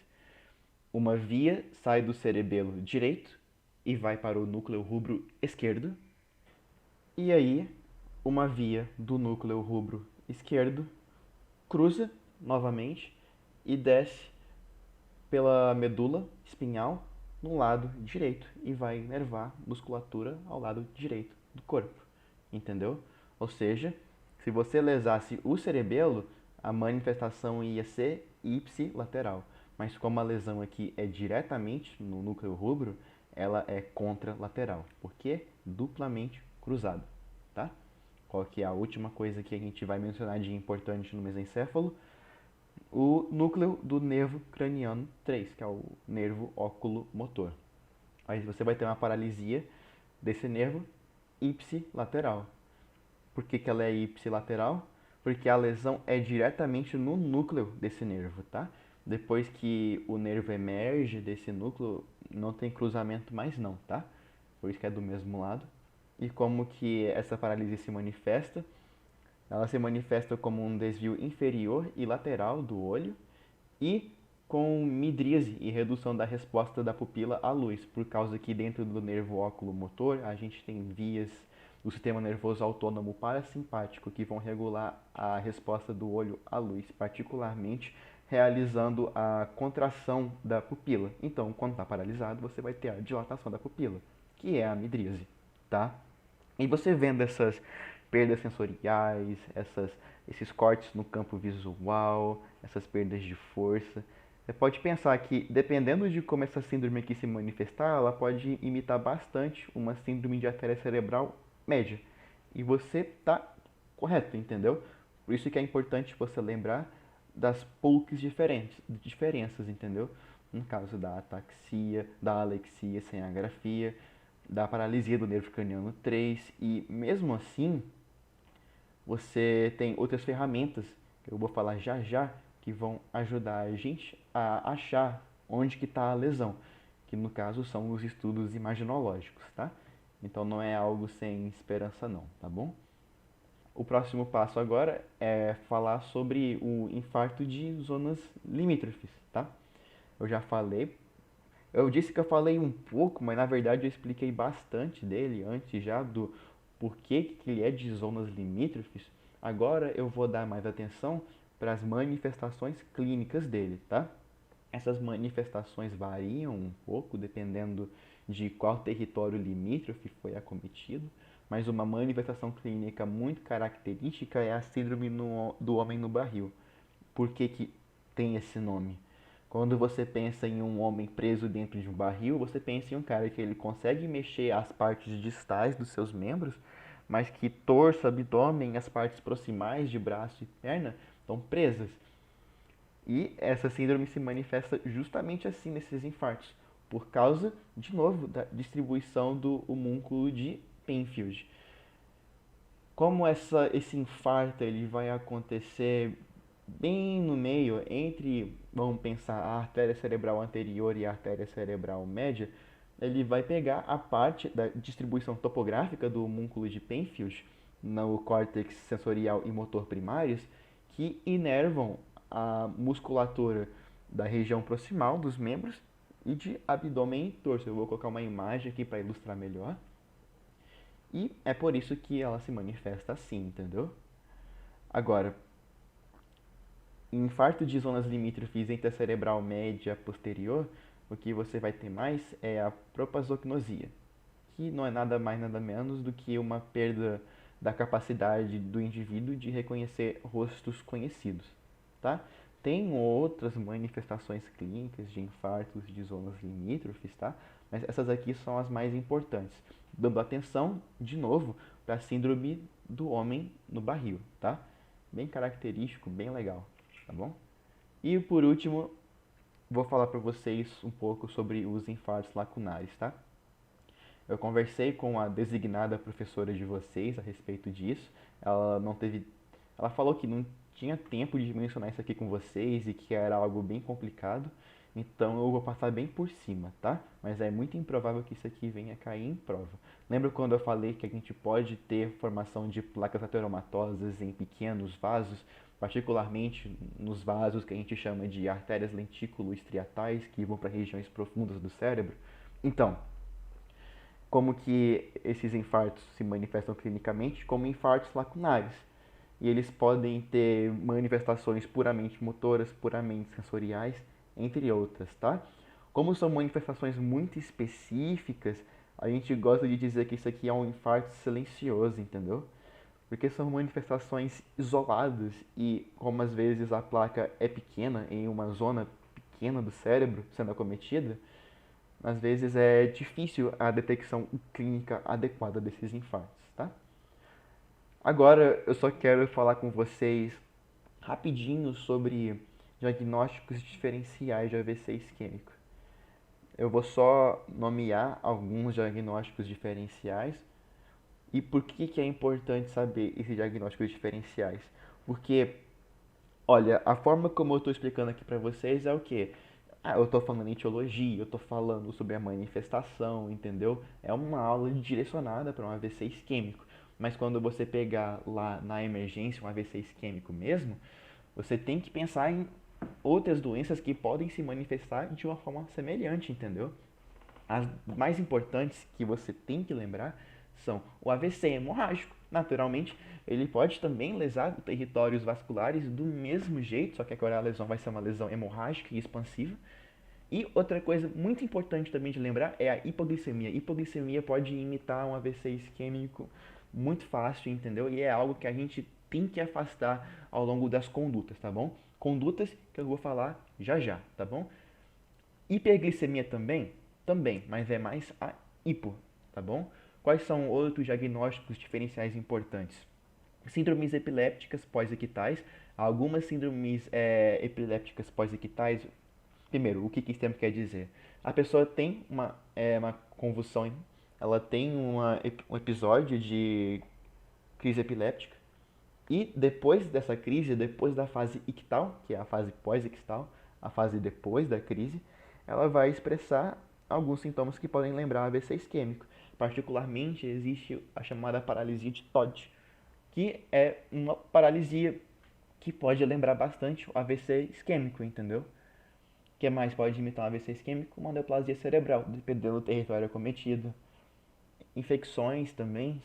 Uma via sai do cerebelo direito e vai para o núcleo rubro esquerdo, e aí uma via do núcleo rubro esquerdo cruza novamente e desce pela medula espinhal no lado direito e vai inervar musculatura ao lado direito do corpo, entendeu? Ou seja, se você lesasse o cerebelo, a manifestação ia ser ipsilateral. Mas como a lesão aqui é diretamente no núcleo rubro, ela é contralateral, porque duplamente cruzado, tá? Qual que é a última coisa que a gente vai mencionar de importante no mesencéfalo? O núcleo do nervo craniano 3, que é o nervo oculomotor. Aí você vai ter uma paralisia desse nervo ipsilateral. Por que ela é ipsilateral? Porque a lesão é diretamente no núcleo desse nervo, tá? Depois que o nervo emerge desse núcleo, não tem cruzamento mais não, tá? Por isso que é do mesmo lado. E como que essa paralisia se manifesta? Ela se manifesta como um desvio inferior e lateral do olho e com midríase e redução da resposta da pupila à luz, por causa que dentro do nervo oculomotor a gente tem vias do sistema nervoso autônomo parasimpático que vão regular a resposta do olho à luz, particularmente realizando a contração da pupila. Então, quando está paralisado, você vai ter a dilatação da pupila, que é a midríase, tá? E você vendo essas perdas sensoriais, esses cortes no campo visual, essas perdas de força, você pode pensar que, dependendo de como essa síndrome aqui se manifestar, ela pode imitar bastante uma síndrome de artéria cerebral média. E você está correto, entendeu? Por isso que é importante você lembrar das poucas diferenças, entendeu? No caso da ataxia, da alexia sem agrafia, da paralisia do nervo craniano 3 e mesmo assim você tem outras ferramentas que eu vou falar já já que vão ajudar a gente a achar onde que está a lesão, que no caso são os estudos imaginológicos, tá? Então não é algo sem esperança não, tá bom? O próximo passo agora é falar sobre o infarto de zonas limítrofes, tá? Eu já falei, eu disse que eu falei um pouco, mas na verdade eu expliquei bastante dele antes já do porquê que ele é de zonas limítrofes. Agora eu vou dar mais atenção para as manifestações clínicas dele, tá? Essas manifestações variam um pouco dependendo de qual território limítrofe foi acometido, mas uma manifestação clínica muito característica é a síndrome do homem no barril. Por que que tem esse nome? Quando você pensa em um homem preso dentro de um barril, você pensa em um cara que ele consegue mexer as partes distais dos seus membros, mas que torso, abdômen, as partes proximais de braço e perna estão presas. E essa síndrome se manifesta justamente assim nesses infartos, por causa, de novo, da distribuição do homúnculo de Penfield. Como esse infarto ele vai acontecer bem no meio entre, vamos pensar, a artéria cerebral anterior e a artéria cerebral média, ele vai pegar a parte da distribuição topográfica do homúnculo de Penfield no córtex sensorial e motor primários que inervam a musculatura da região proximal dos membros e de abdômen e torso. Eu vou colocar uma imagem aqui para ilustrar melhor. E é por isso que ela se manifesta assim, entendeu? Agora, infarto de zonas limítrofes entre a cerebral média e posterior, o que você vai ter mais é a propazognosia, que não é nada mais nada menos do que uma perda da capacidade do indivíduo de reconhecer rostos conhecidos, tá? Tem outras manifestações clínicas de infartos de zonas limítrofes, tá? Mas essas aqui são as mais importantes, dando atenção, de novo, para a síndrome do homem no barril, tá? Bem característico, bem legal, tá bom? E por último, vou falar para vocês um pouco sobre os infartos lacunares, tá? Eu conversei com a designada professora de vocês a respeito disso. Ela não teve, ela falou que não tinha tempo de mencionar isso aqui com vocês e que era algo bem complicado. Então eu vou passar bem por cima, tá? Mas é muito improvável que isso aqui venha cair em prova. Lembra quando eu falei que a gente pode ter formação de placas ateromatosas em pequenos vasos, particularmente nos vasos que a gente chama de artérias lentículo-estriatais, que vão para regiões profundas do cérebro? Então, como que esses infartos se manifestam clinicamente? Como infartos lacunares. E eles podem ter manifestações puramente motoras, puramente sensoriais, entre outras, tá? Como são manifestações muito específicas, a gente gosta de dizer que isso aqui é um infarto silencioso, entendeu? Porque são manifestações isoladas e como às vezes a placa é pequena, em uma zona pequena do cérebro sendo acometida, às vezes é difícil a detecção clínica adequada desses infartos, tá? Agora eu só quero falar com vocês rapidinho sobre diagnósticos diferenciais de AVC isquêmico. Eu vou só nomear alguns diagnósticos diferenciais. E por que que é importante saber esses diagnósticos diferenciais? Porque, olha, a forma como eu estou explicando aqui para vocês é o quê? Ah, eu estou falando em etiologia, eu estou falando sobre a manifestação, entendeu? É uma aula direcionada para um AVC isquêmico. Mas quando você pegar lá na emergência um AVC isquêmico mesmo, você tem que pensar em outras doenças que podem se manifestar de uma forma semelhante, entendeu? As mais importantes que você tem que lembrar são o AVC hemorrágico. Naturalmente, ele pode também lesar territórios vasculares do mesmo jeito, só que agora a lesão vai ser uma lesão hemorrágica e expansiva. E outra coisa muito importante também de lembrar é a hipoglicemia. Hipoglicemia pode imitar um AVC isquêmico muito fácil, entendeu? E é algo que a gente tem que afastar ao longo das condutas, tá bom? Condutas que eu vou falar já já, tá bom? Hiperglicemia também? Também, mas é mais a hipo, tá bom? Quais são outros diagnósticos diferenciais importantes? Síndromes epilépticas pós-ictais. Algumas síndromes epilépticas pós-ictais. Primeiro, o que isso termo quer dizer? A pessoa tem uma convulsão, ela tem um episódio de crise epiléptica, e depois dessa crise, depois da fase ictal, que é a fase pós-ictal, a fase depois da crise, ela vai expressar alguns sintomas que podem lembrar AVC isquêmico. Particularmente, existe a chamada paralisia de Todd, que é uma paralisia que pode lembrar bastante o AVC isquêmico, entendeu? O que mais pode imitar um AVC isquêmico? Uma neoplasia cerebral, dependendo do território acometido. Infecções também,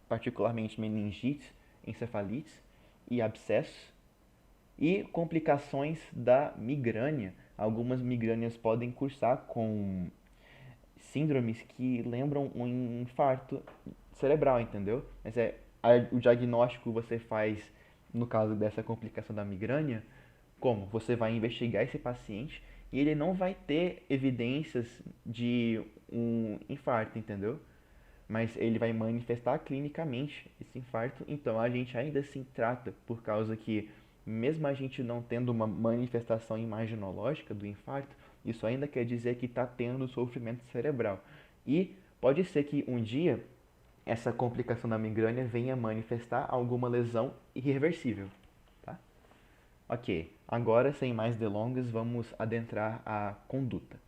particularmente meningites, encefalites e abscessos. E complicações da migrânia. Algumas migrânias podem cursar com síndromes que lembram um infarto cerebral, entendeu? Mas o diagnóstico você faz no caso dessa complicação da migrânia, como? Você vai investigar esse paciente e ele não vai ter evidências de um infarto, entendeu? Mas ele vai manifestar clinicamente esse infarto, então a gente ainda assim trata, por causa que, mesmo a gente não tendo uma manifestação imaginológica do infarto, isso ainda quer dizer que está tendo sofrimento cerebral. E pode ser que um dia essa complicação da migrânia venha manifestar alguma lesão irreversível, tá? Ok, agora sem mais delongas, vamos adentrar a conduta.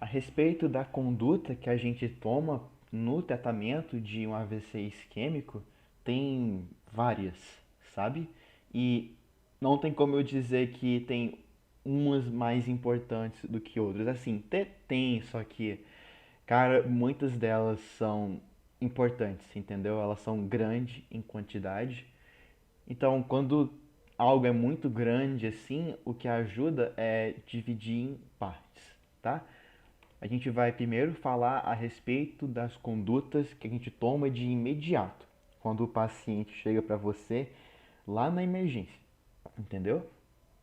A respeito da conduta que a gente toma no tratamento de um AVC isquêmico, tem várias, sabe? E não tem como eu dizer que tem umas mais importantes do que outras. Assim, tem, só que, cara, muitas delas são importantes, entendeu? Elas são grandes em quantidade. Então, quando algo é muito grande assim, o que ajuda é dividir em partes, tá? A gente vai primeiro falar a respeito das condutas que a gente toma de imediato, quando o paciente chega para você lá na emergência, entendeu?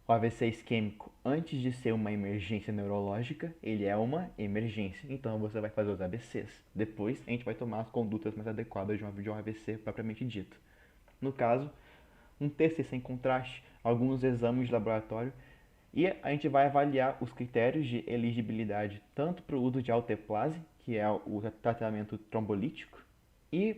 O AVC isquêmico, antes de ser uma emergência neurológica, ele é uma emergência. Então você vai fazer os AVCs. Depois a gente vai tomar as condutas mais adequadas de um AVC propriamente dito. No caso, um TC sem contraste, alguns exames de laboratório e a gente vai avaliar os critérios de elegibilidade tanto para o uso de alteplase, que é o tratamento trombolítico, e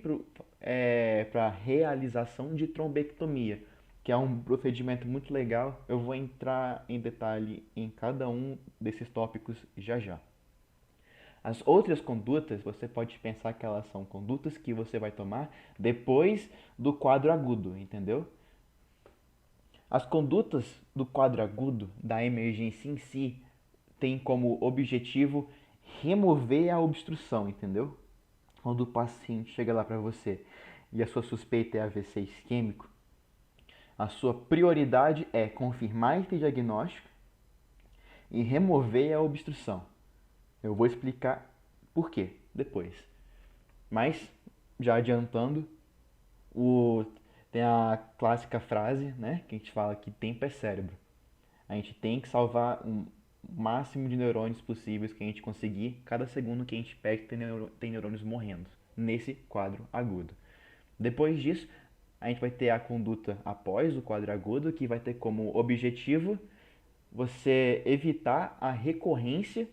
para a realização de trombectomia, que é um procedimento muito legal. Eu vou entrar em detalhe em cada um desses tópicos já já. As outras condutas, você pode pensar que elas são condutas que você vai tomar depois do quadro agudo, entendeu? As condutas do quadro agudo, da emergência em si, têm como objetivo remover a obstrução, entendeu? Quando o paciente chega lá para você e a sua suspeita é AVC isquêmico, a sua prioridade é confirmar esse diagnóstico e remover a obstrução. Eu vou explicar por quê depois. Mas, já adiantando, tem a clássica frase, né, que a gente fala que tempo é cérebro. A gente tem que salvar o máximo de neurônios possíveis que a gente conseguir cada segundo que a gente perde tem neurônios morrendo nesse quadro agudo. Depois disso, a gente vai ter a conduta após o quadro agudo, que vai ter como objetivo você evitar a recorrência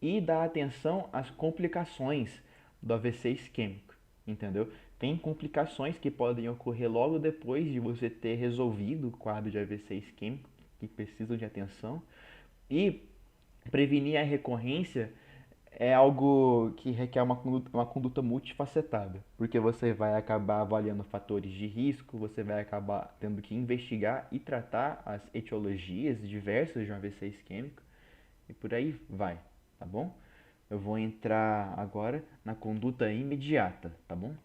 e dar atenção às complicações do AVC isquêmico, entendeu? Tem complicações que podem ocorrer logo depois de você ter resolvido o quadro de AVC isquêmico, que precisam de atenção, e prevenir a recorrência é algo que requer uma conduta multifacetada, porque você vai acabar avaliando fatores de risco, você vai acabar tendo que investigar e tratar as etiologias diversas de um AVC isquêmico, e por aí vai, tá bom? Eu vou entrar agora na conduta imediata, tá bom?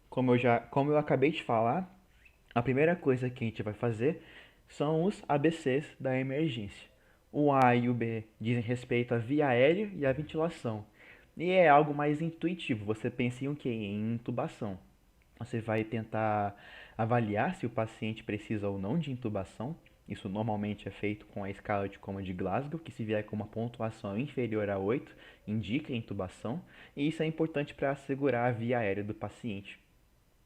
Como eu acabei de falar, a primeira coisa que a gente vai fazer são os ABCs da emergência. O A e o B dizem respeito à via aérea e à ventilação. E é algo mais intuitivo. Você pensa em o quê? Em intubação. Você vai tentar avaliar se o paciente precisa ou não de intubação. Isso normalmente é feito com a escala de coma de Glasgow, que se vier com uma pontuação inferior a 8, indica intubação. E isso é importante para assegurar a via aérea do paciente.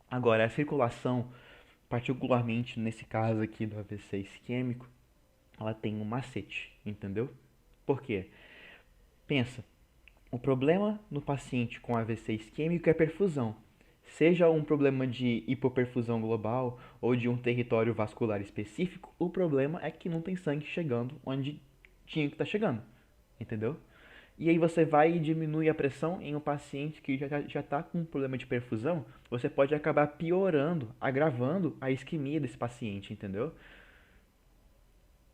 Agora, a circulação, particularmente nesse caso aqui do AVC isquêmico, ela tem um macete, entendeu? Por quê? Pensa, o problema no paciente com AVC isquêmico é perfusão. Seja um problema de hipoperfusão global ou de um território vascular específico, o problema é que não tem sangue chegando onde tinha que estar chegando, entendeu? E aí você vai e diminui a pressão em um paciente que já está com um problema de perfusão, você pode acabar piorando, agravando a isquemia desse paciente, entendeu?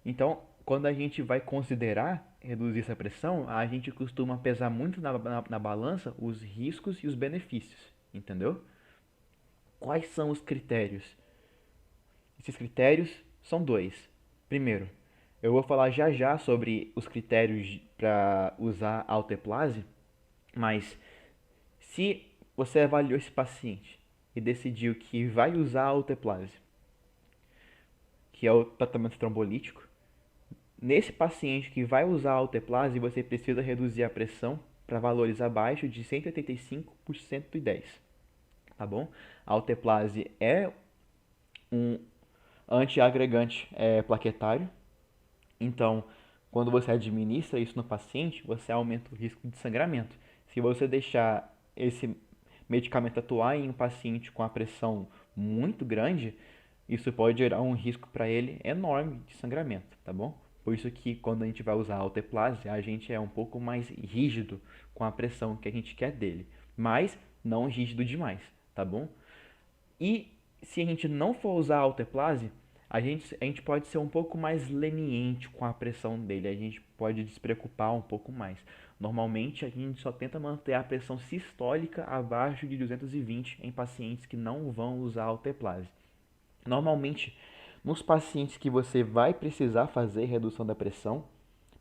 Então, quando a gente vai considerar reduzir essa pressão, a gente costuma pesar muito na balança os riscos e os benefícios, entendeu? Quais são os critérios? Esses critérios são dois. Primeiro, eu vou falar já já sobre os critérios para usar a alteplase, mas se você avaliou esse paciente e decidiu que vai usar a alteplase, que é o tratamento trombolítico, nesse paciente que vai usar a alteplase, você precisa reduzir a pressão para valores abaixo de 185 por 110, tá bom? A alteplase é um antiagregante plaquetário, então quando você administra isso no paciente, você aumenta o risco de sangramento. Se você deixar esse medicamento atuar em um paciente com a pressão muito grande, isso pode gerar um risco para ele enorme de sangramento, tá bom? Por isso que quando a gente vai usar a alteplase, a gente é um pouco mais rígido com a pressão que a gente quer dele, mas não rígido demais, tá bom? E se a gente não for usar a alteplase, a gente pode ser um pouco mais leniente com a pressão dele, a gente pode despreocupar um pouco mais. Normalmente a gente só tenta manter a pressão sistólica abaixo de 220 em pacientes que não vão usar a alteplase. Normalmente, nos pacientes que você vai precisar fazer redução da pressão,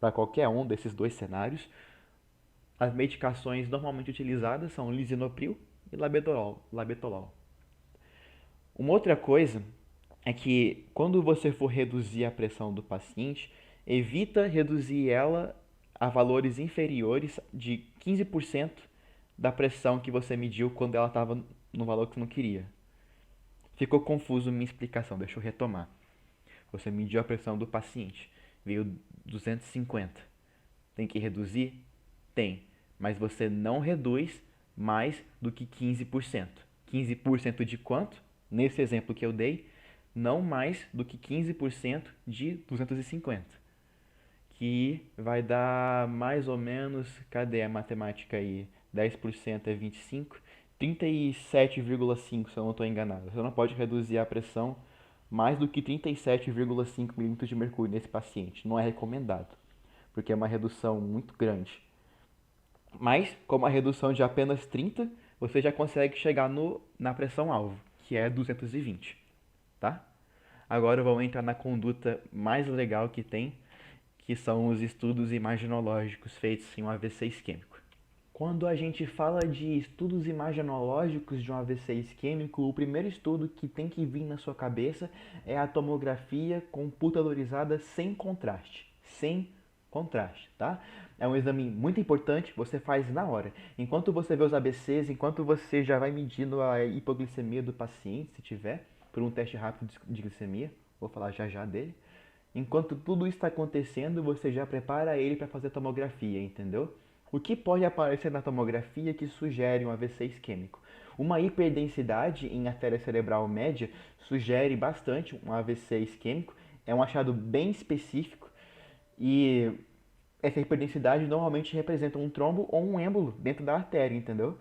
para qualquer um desses dois cenários, as medicações normalmente utilizadas são lisinopril e labetalol. Uma outra coisa é que quando você for reduzir a pressão do paciente, evita reduzir ela a valores inferiores de 15% da pressão que você mediu quando ela estava no valor que você não queria. Ficou confuso minha explicação, deixa eu retomar. Você mediu a pressão do paciente, veio 250. Tem que reduzir? Tem, mas você não reduz mais do que 15%. 15% de quanto? Nesse exemplo que eu dei, não mais do que 15% de 250. Que vai dar mais ou menos, cadê a matemática aí? 10% é 25, 37,5 se eu não estou enganado. Você não pode reduzir a pressão mais do que 37,5 milímetros de mercúrio nesse paciente. Não é recomendado, porque é uma redução muito grande. Mas, com uma redução de apenas 30, você já consegue chegar na pressão-alvo, que é 220, tá? Agora vamos entrar na conduta mais legal que tem, que são os estudos imaginológicos feitos em um AVC isquêmico. Quando a gente fala de estudos imaginológicos de um AVC isquêmico, o primeiro estudo que tem que vir na sua cabeça é a tomografia computadorizada sem contraste. Sem contraste, tá? É um exame muito importante, você faz na hora. Enquanto você vê os ABCs, enquanto você já vai medindo a hipoglicemia do paciente, se tiver, por um teste rápido de glicemia, vou falar já já dele. Enquanto tudo isso está acontecendo, você já prepara ele para fazer a tomografia, entendeu? O que pode aparecer na tomografia que sugere um AVC isquêmico? Uma hiperdensidade em artéria cerebral média sugere bastante um AVC isquêmico. É um achado bem específico e essa hiperdensidade normalmente representa um trombo ou um êmbolo dentro da artéria, entendeu?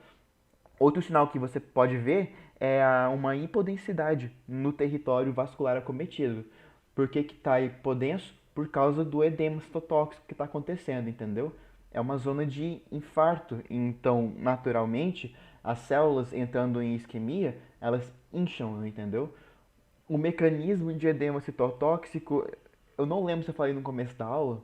Outro sinal que você pode ver é uma hipodensidade no território vascular acometido. Por que está hipodenso? Por causa do edema citotóxico que está acontecendo, entendeu? É uma zona de infarto, então, naturalmente, as células entrando em isquemia, elas incham, entendeu? O mecanismo de edema citotóxico, eu não lembro se eu falei no começo da aula,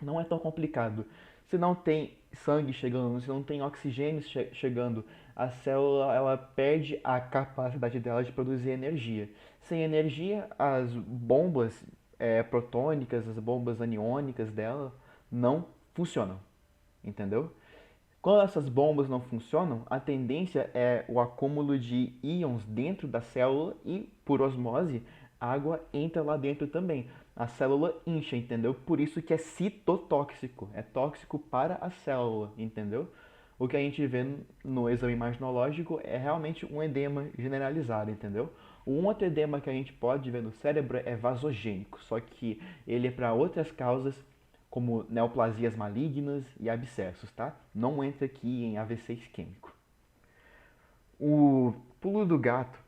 não é tão complicado. Se não tem sangue chegando, se não tem oxigênio chegando, a célula ela perde a capacidade dela de produzir energia. Sem energia, as bombas protônicas, as bombas aniônicas dela não funcionam, entendeu? Quando essas bombas não funcionam, a tendência é o acúmulo de íons dentro da célula e, por osmose, a água entra lá dentro também. A célula incha, entendeu? Por isso que é citotóxico, é tóxico para a célula, entendeu? O que a gente vê no exame imaginológico é realmente um edema generalizado, entendeu? Um outro edema que a gente pode ver no cérebro é vasogênico, só que ele é para outras causas como neoplasias malignas e abscessos, tá? Não entra aqui em AVC isquêmico. O pulo do gato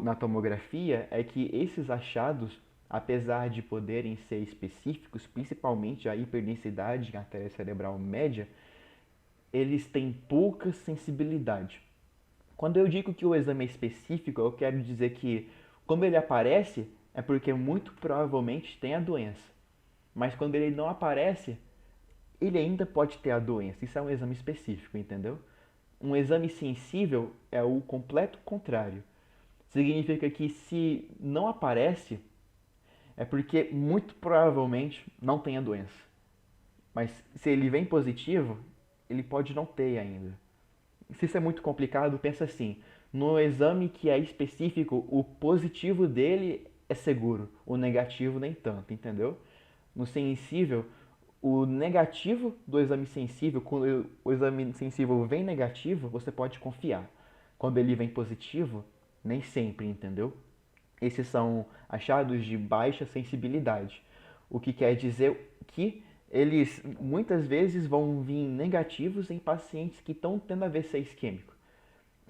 na tomografia é que esses achados, apesar de poderem ser específicos, principalmente a hiperdensidade em artéria cerebral média, eles têm pouca sensibilidade. Quando eu digo que o exame é específico, eu quero dizer que, como ele aparece, é porque muito provavelmente tem a doença. Mas quando ele não aparece, ele ainda pode ter a doença. Isso é um exame específico, entendeu? Um exame sensível é o completo contrário. Significa que se não aparece, é porque muito provavelmente não tem a doença. Mas se ele vem positivo, ele pode não ter ainda. Se isso é muito complicado, pensa assim: no exame que é específico, o positivo dele é seguro, o negativo nem tanto, entendeu? No sensível, o negativo do exame sensível, quando o exame sensível vem negativo, você pode confiar. Quando ele vem positivo, nem sempre, entendeu? Esses são achados de baixa sensibilidade, o que quer dizer que eles muitas vezes vão vir negativos em pacientes que estão tendo AVC isquêmico.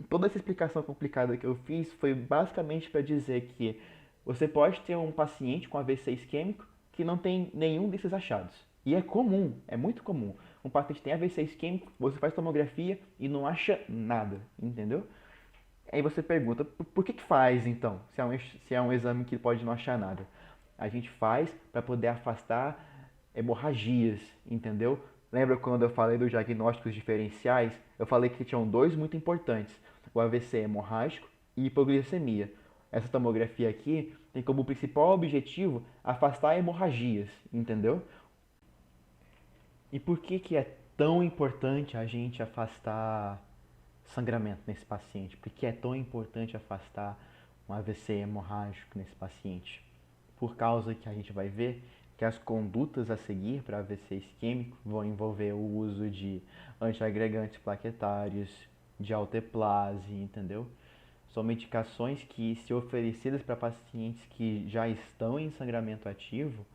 Toda essa explicação complicada que eu fiz foi basicamente para dizer que você pode ter um paciente com AVC isquêmico que não tem nenhum desses achados. E é comum, é muito comum. Um paciente tem AVC isquêmico, você faz tomografia e não acha nada, entendeu? Aí você pergunta, por que faz então, se é um exame que pode não achar nada? A gente faz para poder afastar hemorragias, entendeu? Lembra quando eu falei dos diagnósticos diferenciais? Eu falei que tinham dois muito importantes, o AVC hemorrágico e hipoglicemia. Essa tomografia aqui tem como principal objetivo afastar hemorragias, entendeu? E por que é tão importante a gente afastar sangramento nesse paciente? Por que é tão importante afastar um AVC hemorrágico nesse paciente? Por causa que a gente vai ver que as condutas a seguir para AVC isquêmico vão envolver o uso de antiagregantes plaquetários, de alteplase, entendeu? São medicações que, se oferecidas para pacientes que já estão em sangramento ativo,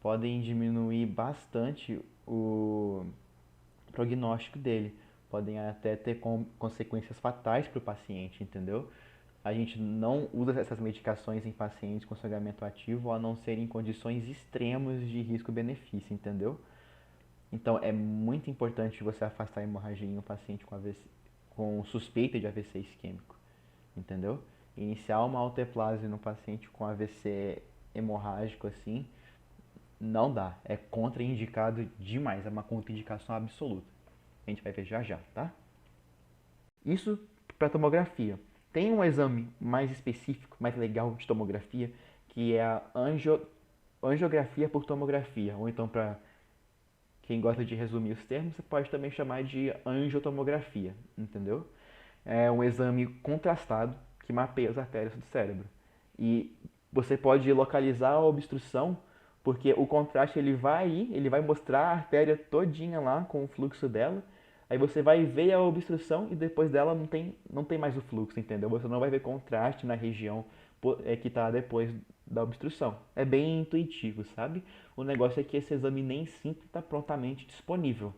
podem diminuir bastante o prognóstico dele. Podem até ter consequências fatais para o paciente, entendeu? A gente não usa essas medicações em pacientes com sangramento ativo a não ser em condições extremas de risco-benefício, entendeu? Então é muito importante você afastar a hemorragia em um paciente com AVC, com suspeita de AVC isquêmico, entendeu? Iniciar uma alteplase no paciente com AVC hemorrágico assim Não dá, é contraindicado demais, é uma contraindicação absoluta. A gente vai ver já já, tá? Isso para tomografia. Tem um exame mais específico, mais legal de tomografia, que é a angiografia por tomografia, ou então para quem gosta de resumir os termos, você pode também chamar de angiotomografia, entendeu? É um exame contrastado que mapeia as artérias do cérebro. E você pode localizar a obstrução, porque o contraste ele vai mostrar a artéria todinha lá com o fluxo dela. Aí você vai ver a obstrução e depois dela não tem mais o fluxo, entendeu? Você não vai ver contraste na região que está depois da obstrução. É bem intuitivo, sabe? O negócio é que esse exame nem sempre está prontamente disponível.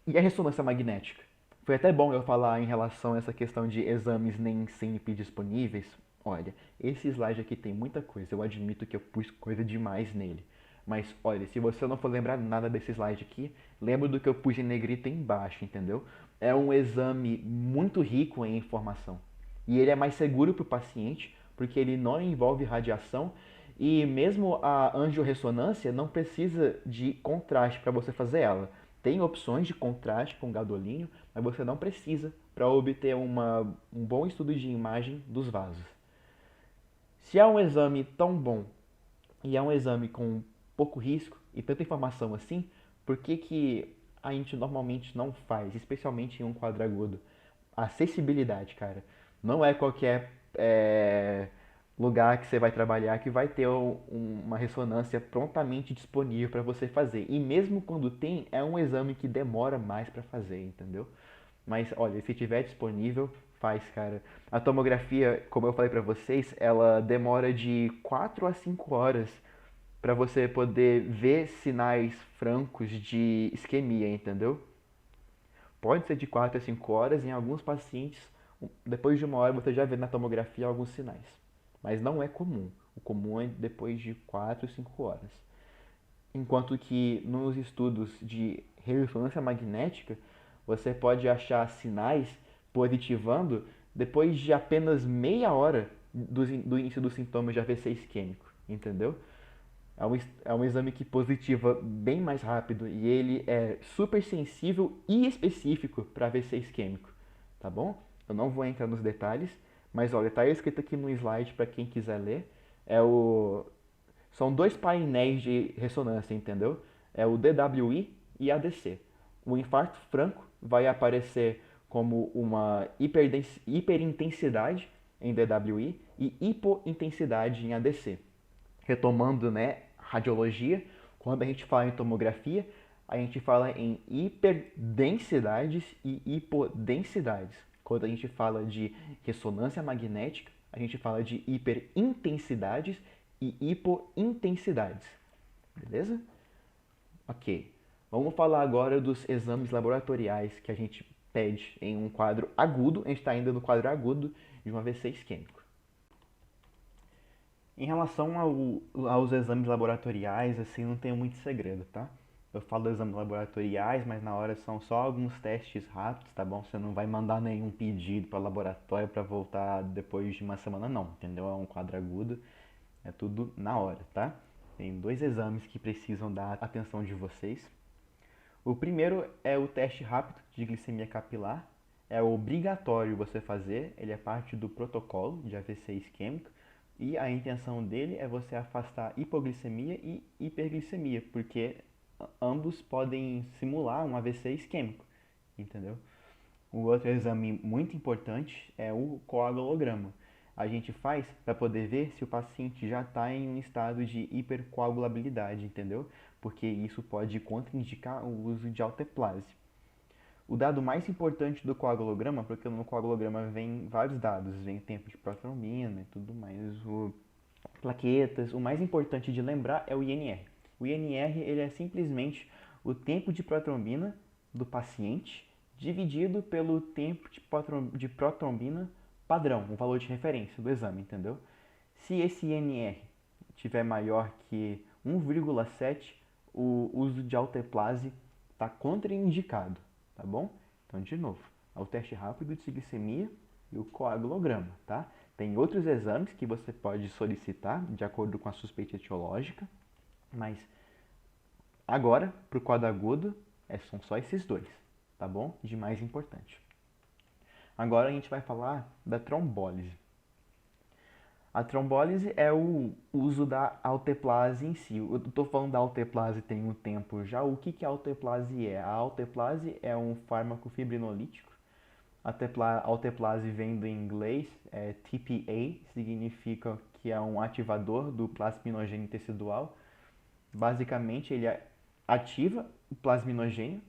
E a ressonância magnética? Foi até bom eu falar em relação a essa questão de exames nem sempre disponíveis. Olha, esse slide aqui tem muita coisa, eu admito que eu pus coisa demais nele. Mas olha, se você não for lembrar nada desse slide aqui, lembra do que eu pus em negrito embaixo, entendeu? É um exame muito rico em informação. E ele é mais seguro para o paciente, porque ele não envolve radiação e mesmo a angiorressonância não precisa de contraste para você fazer ela. Tem opções de contraste com gadolínio, mas você não precisa para obter um bom estudo de imagem dos vasos. Se é um exame tão bom e é um exame com pouco risco e tanta informação assim, por que, que a gente normalmente não faz, especialmente em um quadro agudo? Acessibilidade, cara. Não é qualquer lugar que você vai trabalhar que vai ter uma ressonância prontamente disponível para você fazer. E mesmo quando tem, é um exame que demora mais para fazer, entendeu? Mas olha, se tiver disponível, faz, cara. A tomografia, como eu falei para vocês, ela demora de 4 a 5 horas para você poder ver sinais francos de isquemia, entendeu? Pode ser de 4 a 5 horas, em alguns pacientes, depois de uma hora você já vê na tomografia alguns sinais. Mas não é comum. O comum é depois de 4 a 5 horas. Enquanto que nos estudos de ressonância magnética, você pode achar sinais positivando depois de apenas meia hora do início dos sintomas de AVC isquêmico, entendeu? É um exame que positiva bem mais rápido e ele é super sensível e específico para AVC isquêmico, tá bom? Eu não vou entrar nos detalhes, mas olha, está escrito aqui no slide para quem quiser ler. São dois painéis de ressonância, entendeu? É o DWI e ADC. O infarto franco vai aparecer como uma hiperintensidade em DWI e hipointensidade em ADC. Retomando, né, radiologia, quando a gente fala em tomografia, a gente fala em hiperdensidades e hipodensidades. Quando a gente fala de ressonância magnética, a gente fala de hiperintensidades e hipointensidades. Beleza? Ok. Vamos falar agora dos exames laboratoriais que a gente pede em um quadro agudo. A gente está ainda no quadro agudo de um AVC isquêmico. Em relação aos exames laboratoriais, assim, não tem muito segredo, tá? Eu falo exames laboratoriais, mas na hora são só alguns testes rápidos, tá bom? Você não vai mandar nenhum pedido para laboratório para voltar depois de uma semana, não, entendeu? É um quadro agudo, é tudo na hora, tá? Tem dois exames que precisam da atenção de vocês. O primeiro é o teste rápido de glicemia capilar. É obrigatório você fazer, ele é parte do protocolo de AVC isquêmico. E a intenção dele é você afastar hipoglicemia e hiperglicemia, porque ambos podem simular um AVC isquêmico, entendeu? O outro exame muito importante é o coagulograma. A gente faz para poder ver se o paciente já está em um estado de hipercoagulabilidade, entendeu? Porque isso pode contraindicar o uso de alteplase. O dado mais importante do coagulograma, porque no coagulograma vem vários dados, vem tempo de protrombina e tudo mais, plaquetas. O mais importante de lembrar é o INR. O INR ele é simplesmente o tempo de protrombina do paciente dividido pelo tempo de protrombina padrão, o valor de referência do exame, entendeu? Se esse INR tiver maior que 1,7, o uso de alteplase está contraindicado, tá bom? Então, de novo, é o teste rápido de glicemia e o coagulograma, tá? Tem outros exames que você pode solicitar de acordo com a suspeita etiológica. Mas agora, para o quadro agudo, são só esses dois, tá bom? De mais importante. Agora a gente vai falar da trombólise. A trombólise é o uso da alteplase em si. Eu estou falando da alteplase tem um tempo já. O que a alteplase é? A alteplase é um fármaco fibrinolítico. A alteplase vem do inglês, TPA, significa que é um ativador do plasminogênio tecidual. Basicamente, ele ativa o plasminogênio.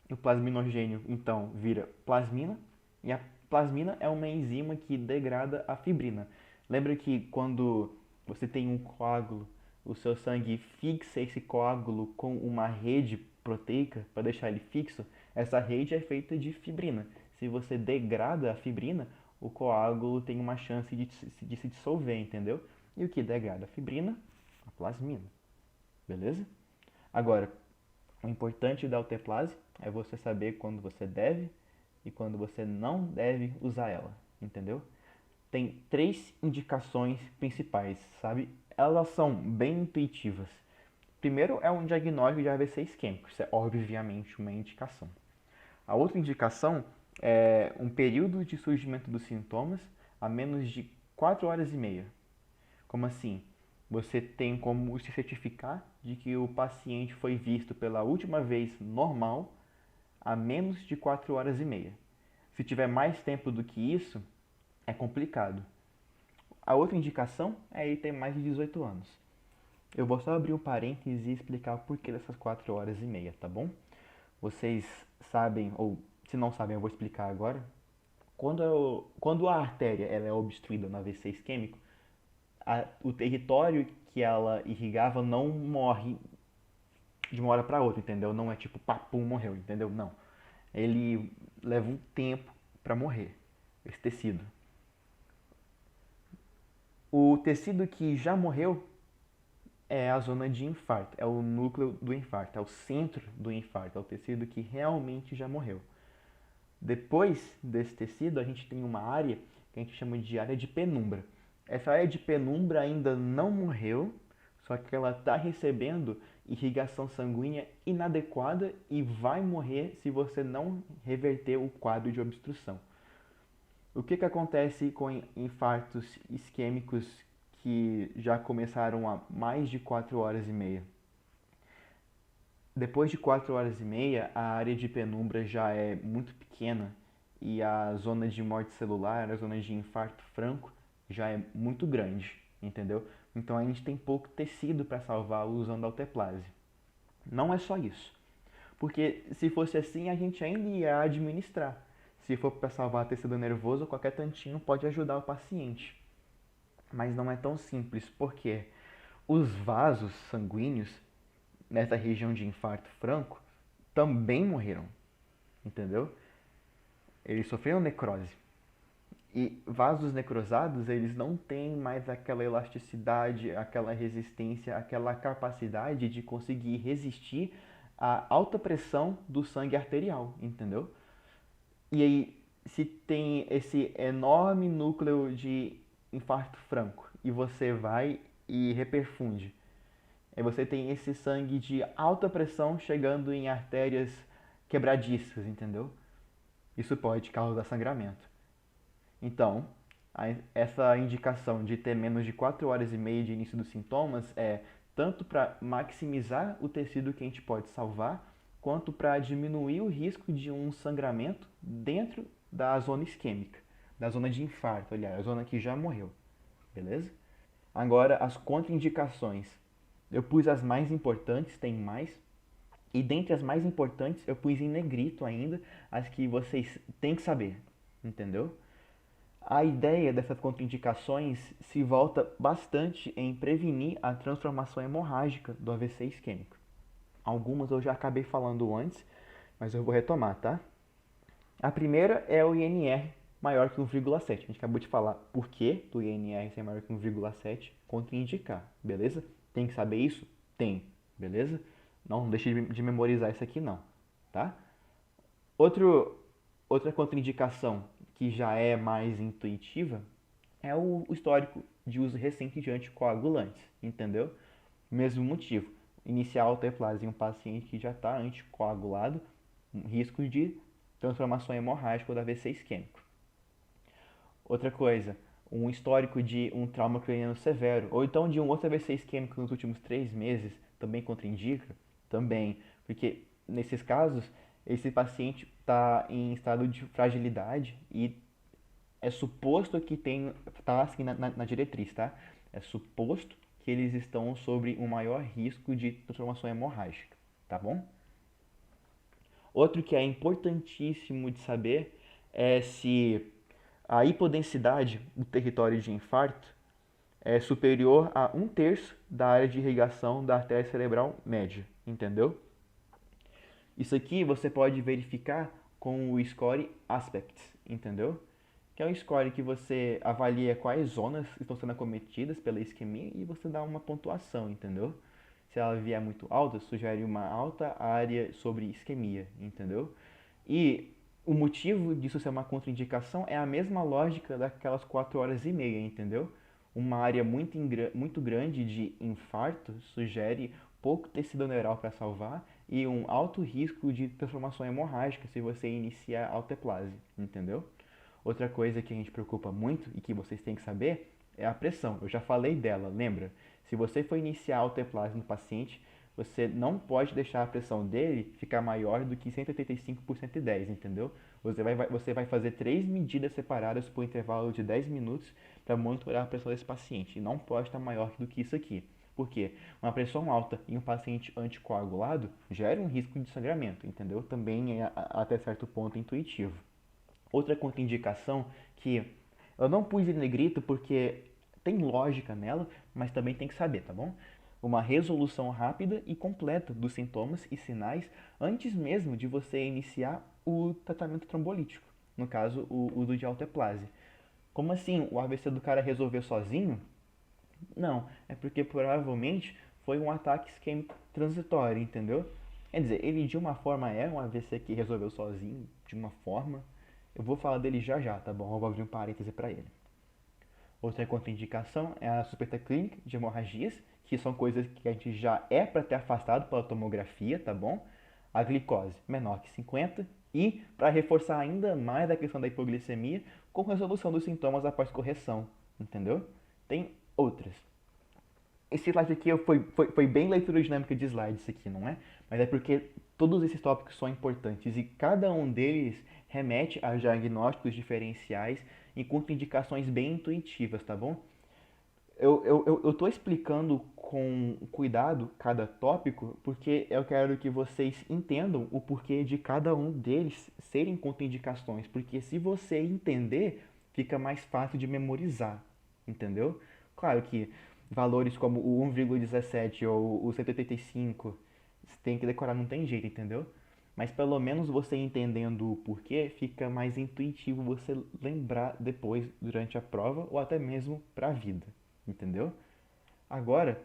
O plasminogênio, então, vira plasmina. E a plasmina é uma enzima que degrada a fibrina. Lembra que quando você tem um coágulo, o seu sangue fixa esse coágulo com uma rede proteica para deixar ele fixo? Essa rede é feita de fibrina. Se você degrada a fibrina, o coágulo tem uma chance de se dissolver, entendeu? E o que degrada a fibrina? A plasmina. Beleza? Agora, o importante da alteplase é você saber quando você deve e quando você não deve usar ela, entendeu? Tem 3 indicações principais, sabe? Elas são bem intuitivas. Primeiro é um diagnóstico de AVC isquêmico, isso é obviamente uma indicação. A outra indicação é um período de surgimento dos sintomas a menos de 4 horas e meia. Como assim? Você tem como se certificar de que o paciente foi visto pela última vez normal a menos de 4 horas e meia. Se tiver mais tempo do que isso, é complicado. A outra indicação é ele ter mais de 18 anos. Eu vou só abrir um parênteses e explicar o porquê dessas 4 horas e meia, tá bom? Vocês sabem, ou se não sabem, eu vou explicar agora. Quando a artéria ela é obstruída no AVC isquêmico, o território que ela irrigava não morre de uma hora para outra, entendeu? Não é tipo, papum, morreu, entendeu? Não. Ele leva um tempo para morrer, esse tecido. O tecido que já morreu é a zona de infarto, é o núcleo do infarto, é o centro do infarto, é o tecido que realmente já morreu. Depois desse tecido, a gente tem uma área que a gente chama de área de penumbra. Essa área de penumbra ainda não morreu, só que ela está recebendo irrigação sanguínea inadequada e vai morrer se você não reverter o quadro de obstrução. O que acontece com infartos isquêmicos que já começaram há mais de 4 horas e meia? Depois de 4 horas e meia, a área de penumbra já é muito pequena e a zona de morte celular, a zona de infarto franco, já é muito grande, entendeu? Então a gente tem pouco tecido para salvar usando alteplase. Não é só isso, porque se fosse assim a gente ainda ia administrar. Se for para salvar tecido nervoso, qualquer tantinho pode ajudar o paciente. Mas não é tão simples, porque os vasos sanguíneos nessa região de infarto franco também morreram, entendeu? Eles sofreram necrose. E vasos necrosados, eles não têm mais aquela elasticidade, aquela resistência, aquela capacidade de conseguir resistir à alta pressão do sangue arterial, entendeu? E aí, se tem esse enorme núcleo de infarto franco e você vai e reperfunde, aí você tem esse sangue de alta pressão chegando em artérias quebradiças, entendeu? Isso pode causar sangramento. Então, essa indicação de ter menos de 4 horas e meia de início dos sintomas é tanto para maximizar o tecido que a gente pode salvar, quanto para diminuir o risco de um sangramento dentro da zona isquêmica, da zona de infarto, aliás, a zona que já morreu. Beleza? Agora, as contraindicações. Eu pus as mais importantes, tem mais. E dentre as mais importantes, eu pus em negrito ainda as que vocês têm que saber. Entendeu? A ideia dessas contraindicações se volta bastante em prevenir a transformação hemorrágica do AVC isquêmico. Algumas eu já acabei falando antes, mas eu vou retomar, tá? A primeira é o INR maior que 1,7. A gente acabou de falar por que do INR ser maior que 1,7, contraindicar, beleza? Tem que saber isso? Tem, beleza? Não deixe de memorizar isso aqui não, tá? Outra contraindicação que já é mais intuitiva é o histórico de uso recente de anticoagulantes, entendeu? Mesmo motivo. iniciar a alteplase em um paciente que já está anticoagulado, um risco de transformação hemorrágica ou da AVC isquêmico. Outra coisa, um histórico de um trauma craniano severo, ou então de um outro AVC isquêmico nos últimos 3 meses, também contraindica? Também, porque nesses casos, esse paciente está em estado de fragilidade e é suposto que tem, tá assim na diretriz, tá? É suposto que eles estão sobre um maior risco de transformação hemorrágica, tá bom? Outro que é importantíssimo de saber é se a hipodensidade do território de infarto é superior a 1/3 da área de irrigação da artéria cerebral média, entendeu? Isso aqui você pode verificar com o score Aspects, entendeu? Que é um score que você avalia quais zonas estão sendo acometidas pela isquemia e você dá uma pontuação, entendeu? Se ela vier muito alta, sugere uma alta área sobre isquemia, entendeu? E o motivo disso ser uma contraindicação é a mesma lógica daquelas 4 horas e meia, entendeu? Uma área muito grande de infarto sugere pouco tecido neural para salvar e um alto risco de transformação hemorrágica se você iniciar alteplase, entendeu? Outra coisa que a gente preocupa muito e que vocês têm que saber é a pressão. Eu já falei dela, lembra? Se você for iniciar alteplase no paciente, você não pode deixar a pressão dele ficar maior do que 185 por 110, entendeu? Você vai fazer 3 medidas separadas por intervalo de 10 minutos para monitorar a pressão desse paciente. E não pode estar maior do que isso aqui. Por quê? Uma pressão alta em um paciente anticoagulado gera um risco de sangramento, entendeu? Também é até certo ponto intuitivo. Outra contraindicação que eu não pus em negrito porque tem lógica nela, mas também tem que saber, tá bom? Uma resolução rápida e completa dos sintomas e sinais antes mesmo de você iniciar o tratamento trombolítico, no caso, o uso de alteplase. Como assim? O AVC do cara resolveu sozinho? Não, é porque provavelmente foi um ataque isquêmico transitório, entendeu? Quer dizer, ele de uma forma é um AVC que resolveu sozinho, de uma forma. Eu vou falar dele já já, tá bom? Eu vou abrir um parêntese para ele. Outra contraindicação é a suspeita clínica de hemorragias, que são coisas que a gente já é para ter afastado pela tomografia, tá bom? A glicose menor que 50 e, para reforçar ainda mais a questão da hipoglicemia, com resolução dos sintomas após correção, entendeu? Tem outras. Esse slide aqui foi bem leitura dinâmica de slides aqui, não é? Mas é porque todos esses tópicos são importantes e cada um deles remete a diagnósticos diferenciais e contraindicações bem intuitivas, tá bom? Eu tô explicando com cuidado cada tópico porque eu quero que vocês entendam o porquê de cada um deles serem contraindicações, porque se você entender, fica mais fácil de memorizar, entendeu? Claro que valores como o 1,17 ou o 185 você tem que decorar, não tem jeito, entendeu? Mas pelo menos você entendendo o porquê, fica mais intuitivo você lembrar depois, durante a prova ou até mesmo para a vida, entendeu? Agora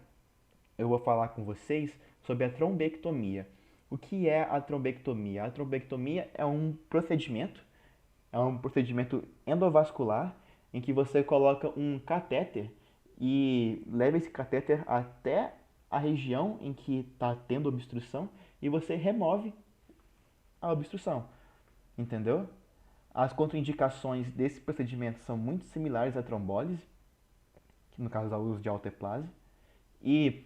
eu vou falar com vocês sobre a trombectomia. O que é a trombectomia? A trombectomia é um procedimento endovascular em que você coloca um catéter e leva esse catéter até a região em que está tendo obstrução e você remove a obstrução, entendeu? As contraindicações desse procedimento são muito similares à trombólise, que no caso é o uso de alteplase, e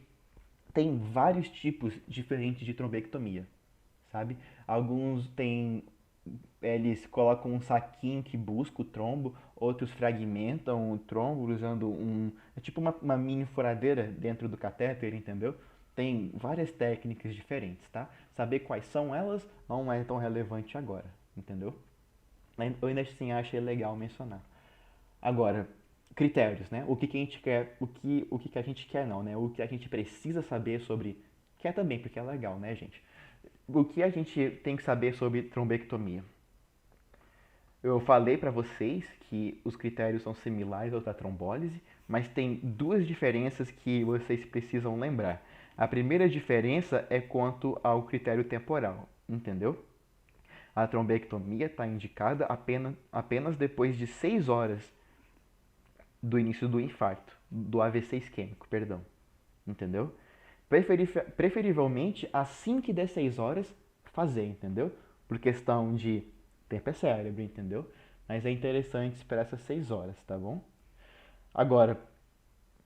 tem vários tipos diferentes de trombectomia, sabe? Alguns têm, eles colocam um saquinho que busca o trombo, outros fragmentam o trombo usando é tipo uma mini furadeira dentro do catéter, entendeu? Tem várias técnicas diferentes, tá? Saber quais são elas não é tão relevante agora, entendeu? Eu ainda assim achei legal mencionar. Agora, critérios, né? O que, que a gente quer, o que a gente quer não, né? O que a gente precisa saber sobre. Quer também, porque é legal, né, gente? O que a gente tem que saber sobre trombectomia? Eu falei para vocês que os critérios são similares aos da trombólise, mas tem duas diferenças que vocês precisam lembrar. A primeira diferença é quanto ao critério temporal, entendeu? A trombectomia está indicada apenas depois de 6 horas do início do infarto, do AVC isquêmico, perdão. Entendeu? Preferivelmente, assim que der 6 horas, fazer, entendeu? Por questão de tempo é cérebro, entendeu? Mas é interessante esperar essas 6 horas, tá bom? Agora,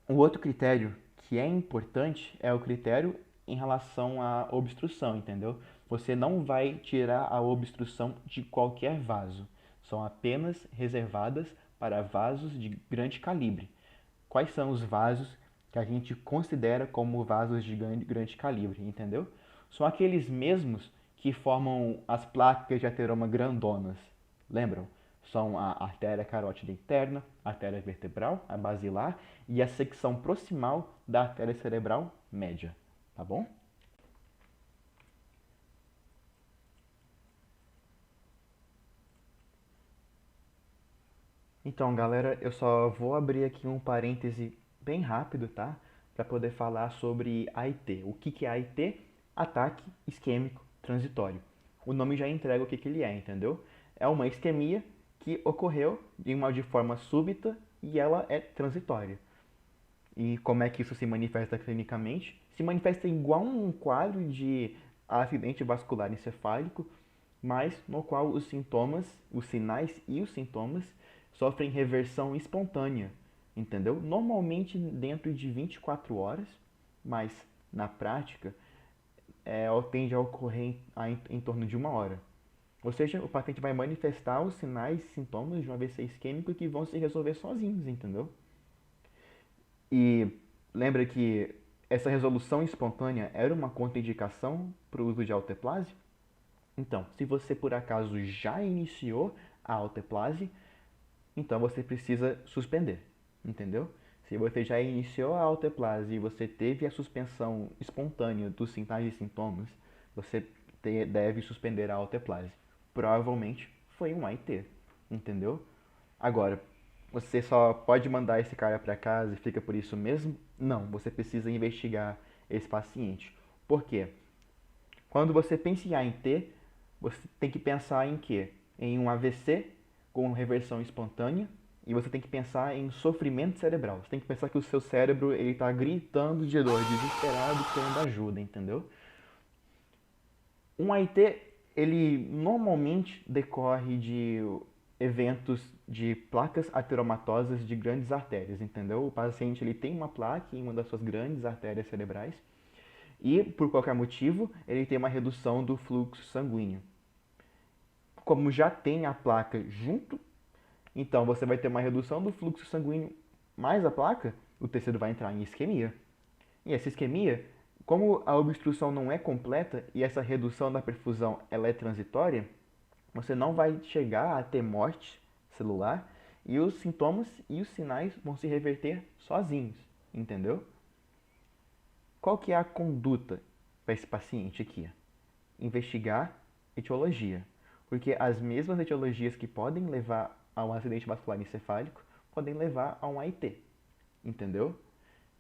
o outro critério que é importante é o critério em relação à obstrução, entendeu? Você não vai tirar a obstrução de qualquer vaso. São apenas reservadas para vasos de grande calibre. Quais são os vasos que a gente considera como vasos de grande calibre, entendeu? São aqueles mesmos que formam as placas de ateroma grandonas. Lembram? São a artéria carótida interna, a artéria vertebral, a basilar e a secção proximal da artéria cerebral média, tá bom? Então, galera, eu só vou abrir aqui um parêntese bem rápido, tá? Para poder falar sobre AIT. O que é AIT? Ataque isquêmico transitório. O nome já entrega o que ele é, entendeu? É uma isquemia que ocorreu de forma súbita e ela é transitória. E como é que isso se manifesta clinicamente? Se manifesta igual um quadro de acidente vascular encefálico, mas no qual os sintomas, os sinais e os sintomas sofrem reversão espontânea, entendeu? Normalmente dentro de 24 horas, mas na prática tende a ocorrer em torno de 1 hora. Ou seja, o paciente vai manifestar os sinais e sintomas de um AVC isquêmico que vão se resolver sozinhos, entendeu? E lembra que essa resolução espontânea era uma contraindicação para o uso de alteplase? Então, se você por acaso já iniciou a alteplase, então você precisa suspender, entendeu? Se você já iniciou a alteplase e você teve a suspensão espontânea dos sinais e sintomas, você deve suspender a alteplase. Provavelmente foi um AIT, entendeu? Agora, você só pode mandar esse cara para casa e fica por isso mesmo? Não, você precisa investigar esse paciente. Por quê? Quando você pensa em AIT, você tem que pensar em quê? Em um AVC com reversão espontânea e você tem que pensar em sofrimento cerebral. Você tem que pensar que o seu cérebro ele está gritando de dor, desesperado, querendo ajuda, entendeu? Um AIT, ele normalmente decorre de eventos de placas ateromatosas de grandes artérias, entendeu? O paciente ele tem uma placa em uma das suas grandes artérias cerebrais e, por qualquer motivo, ele tem uma redução do fluxo sanguíneo. Como já tem a placa junto, então você vai ter uma redução do fluxo sanguíneo mais a placa, o tecido vai entrar em isquemia. E essa isquemia, como a obstrução não é completa e essa redução da perfusão ela é transitória, você não vai chegar a ter morte celular e os sintomas e os sinais vão se reverter sozinhos, entendeu? Qual que é a conduta para esse paciente aqui? Investigar etiologia, porque as mesmas etiologias que podem levar a um acidente vascular encefálico podem levar a um AIT, entendeu?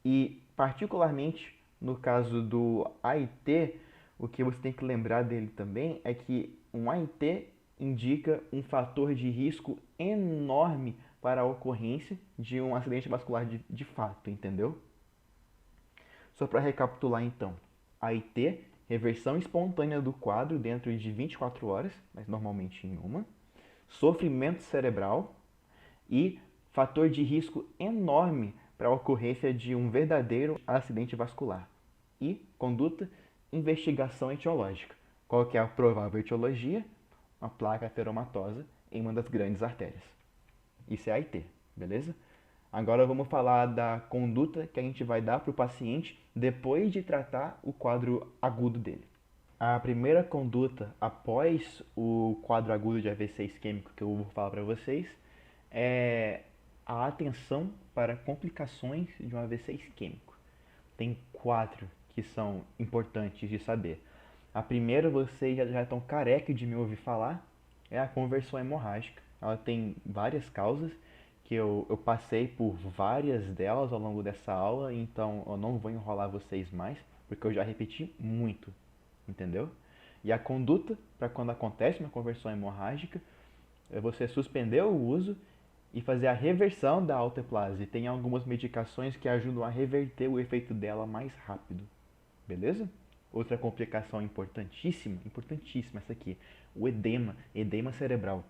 E particularmente no caso do AIT, o que você tem que lembrar dele também é que um AIT indica um fator de risco enorme para a ocorrência de um acidente vascular de fato, entendeu? Só para recapitular então, AIT, reversão espontânea do quadro dentro de 24 horas, mas normalmente em uma, sofrimento cerebral e fator de risco enorme para a ocorrência de um verdadeiro acidente vascular. E conduta, investigação etiológica. Qual que é a provável etiologia? Uma placa ateromatosa em uma das grandes artérias. Isso é AIT, beleza? Agora vamos falar da conduta que a gente vai dar para o paciente depois de tratar o quadro agudo dele. A primeira conduta após o quadro agudo de AVC isquêmico que eu vou falar para vocês é a atenção para complicações de um AVC isquêmico. Tem 4 que são importantes de saber. A primeira, vocês já estão careca de me ouvir falar, é a conversão hemorrágica. Ela tem várias causas, que eu passei por várias delas ao longo dessa aula, então eu não vou enrolar vocês mais, porque eu já repeti muito, entendeu? E a conduta para quando acontece uma conversão hemorrágica é você suspender o uso e fazer a reversão da alteplase. Tem algumas medicações que ajudam a reverter o efeito dela mais rápido, beleza? Outra complicação importantíssima, importantíssima essa aqui, o edema cerebral.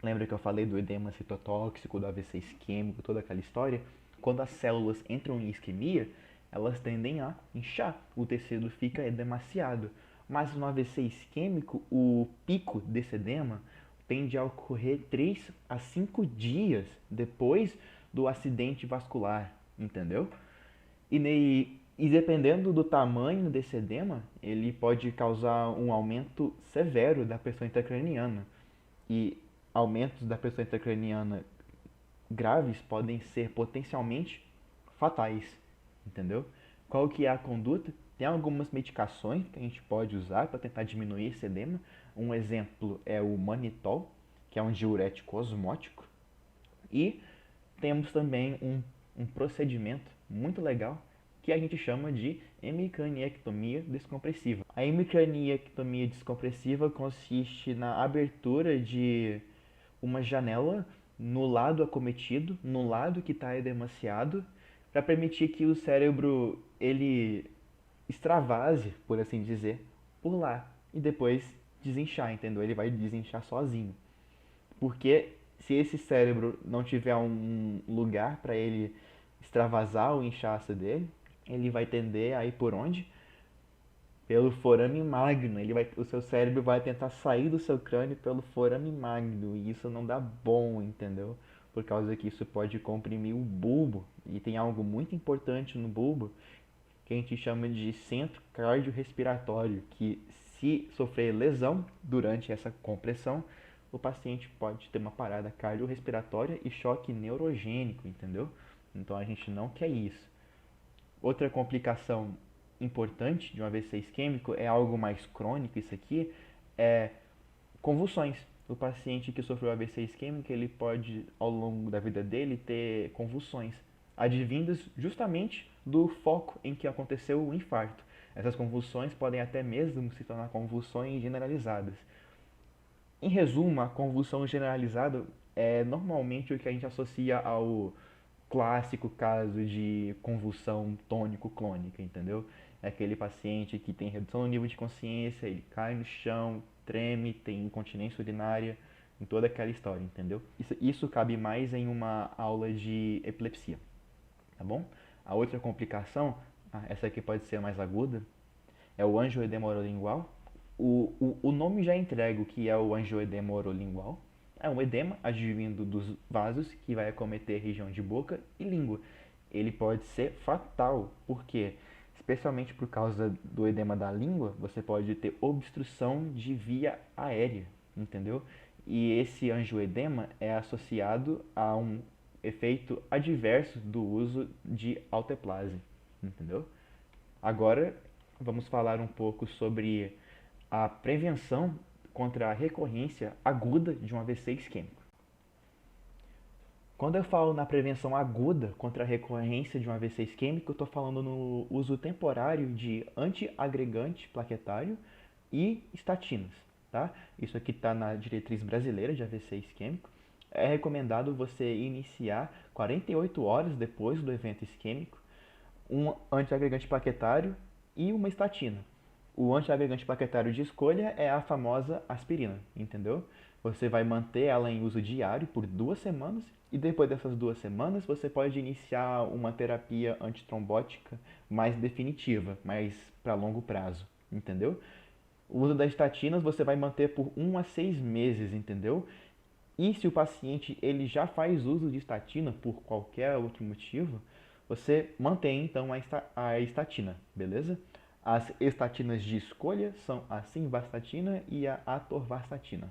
Lembra que eu falei do edema citotóxico, do AVC isquêmico, toda aquela história? Quando as células entram em isquemia, elas tendem a inchar, o tecido fica edemaciado. Mas no AVC isquêmico, o pico desse edema tende a ocorrer 3 a 5 dias depois do acidente vascular, entendeu? E dependendo do tamanho desse edema, ele pode causar um aumento severo da pressão intracraniana. E aumentos da pressão intracraniana graves podem ser potencialmente fatais, entendeu? Qual que é a conduta? Tem algumas medicações que a gente pode usar para tentar diminuir esse edema. Um exemplo é o manitol, que é um diurético osmótico. E temos também um procedimento muito legal que a gente chama de hemicraniectomia descompressiva. A hemicraniectomia descompressiva consiste na abertura de uma janela no lado acometido, no lado que está edemaciado, para permitir que o cérebro ele extravase, por assim dizer, por lá e depois desinchar, entendeu? Ele vai desinchar sozinho. Porque se esse cérebro não tiver um lugar para ele extravasar o inchaço dele, ele vai tender a ir por onde? Pelo forame magno. O seu cérebro vai tentar sair do seu crânio pelo forame magno. E isso não dá bom, entendeu? Por causa que isso pode comprimir o bulbo. E tem algo muito importante no bulbo que a gente chama de centro cardiorrespiratório, que se sofrer lesão durante essa compressão, o paciente pode ter uma parada cardiorrespiratória e choque neurogênico, entendeu? Então a gente não quer isso. Outra complicação importante de um AVC isquêmico é algo mais crônico, isso aqui, é convulsões. O paciente que sofreu AVC isquêmico, ele pode, ao longo da vida dele, ter convulsões, advindas justamente do foco em que aconteceu o infarto. Essas convulsões podem até mesmo se tornar convulsões generalizadas. Em resumo, a convulsão generalizada é normalmente o que a gente associa ao clássico caso de convulsão tônico-clônica, entendeu? É aquele paciente que tem redução no nível de consciência, ele cai no chão, treme, tem incontinência urinária, em toda aquela história, entendeu? Isso cabe mais em uma aula de epilepsia, tá bom? A outra complicação, essa aqui pode ser mais aguda, é o angioedema orolingual. O nome já entrega o que é o angioedema orolingual. É um edema advindo dos vasos que vai acometer a região de boca e língua. Ele pode ser fatal, porque, especialmente por causa do edema da língua, você pode ter obstrução de via aérea, entendeu? E esse angioedema é associado a um efeito adverso do uso de alteplase, entendeu? Agora vamos falar um pouco sobre a prevenção contra a recorrência aguda de um AVC isquêmico. Quando eu falo na prevenção aguda contra a recorrência de um AVC isquêmico, eu estou falando no uso temporário de antiagregante plaquetário e estatinas. Tá? Isso aqui está na diretriz brasileira de AVC isquêmico. É recomendado você iniciar 48 horas depois do evento isquêmico um antiagregante plaquetário e uma estatina. O antiagregante plaquetário de escolha é a famosa aspirina, entendeu? Você vai manter ela em uso diário por 2 semanas e depois dessas 2 semanas você pode iniciar uma terapia antitrombótica mais definitiva, mais para longo prazo, entendeu? O uso das estatinas você vai manter por 1 a 6 meses, entendeu? E se o paciente ele já faz uso de estatina por qualquer outro motivo, você mantém então a estatina, beleza? As estatinas de escolha são a simvastatina e a atorvastatina.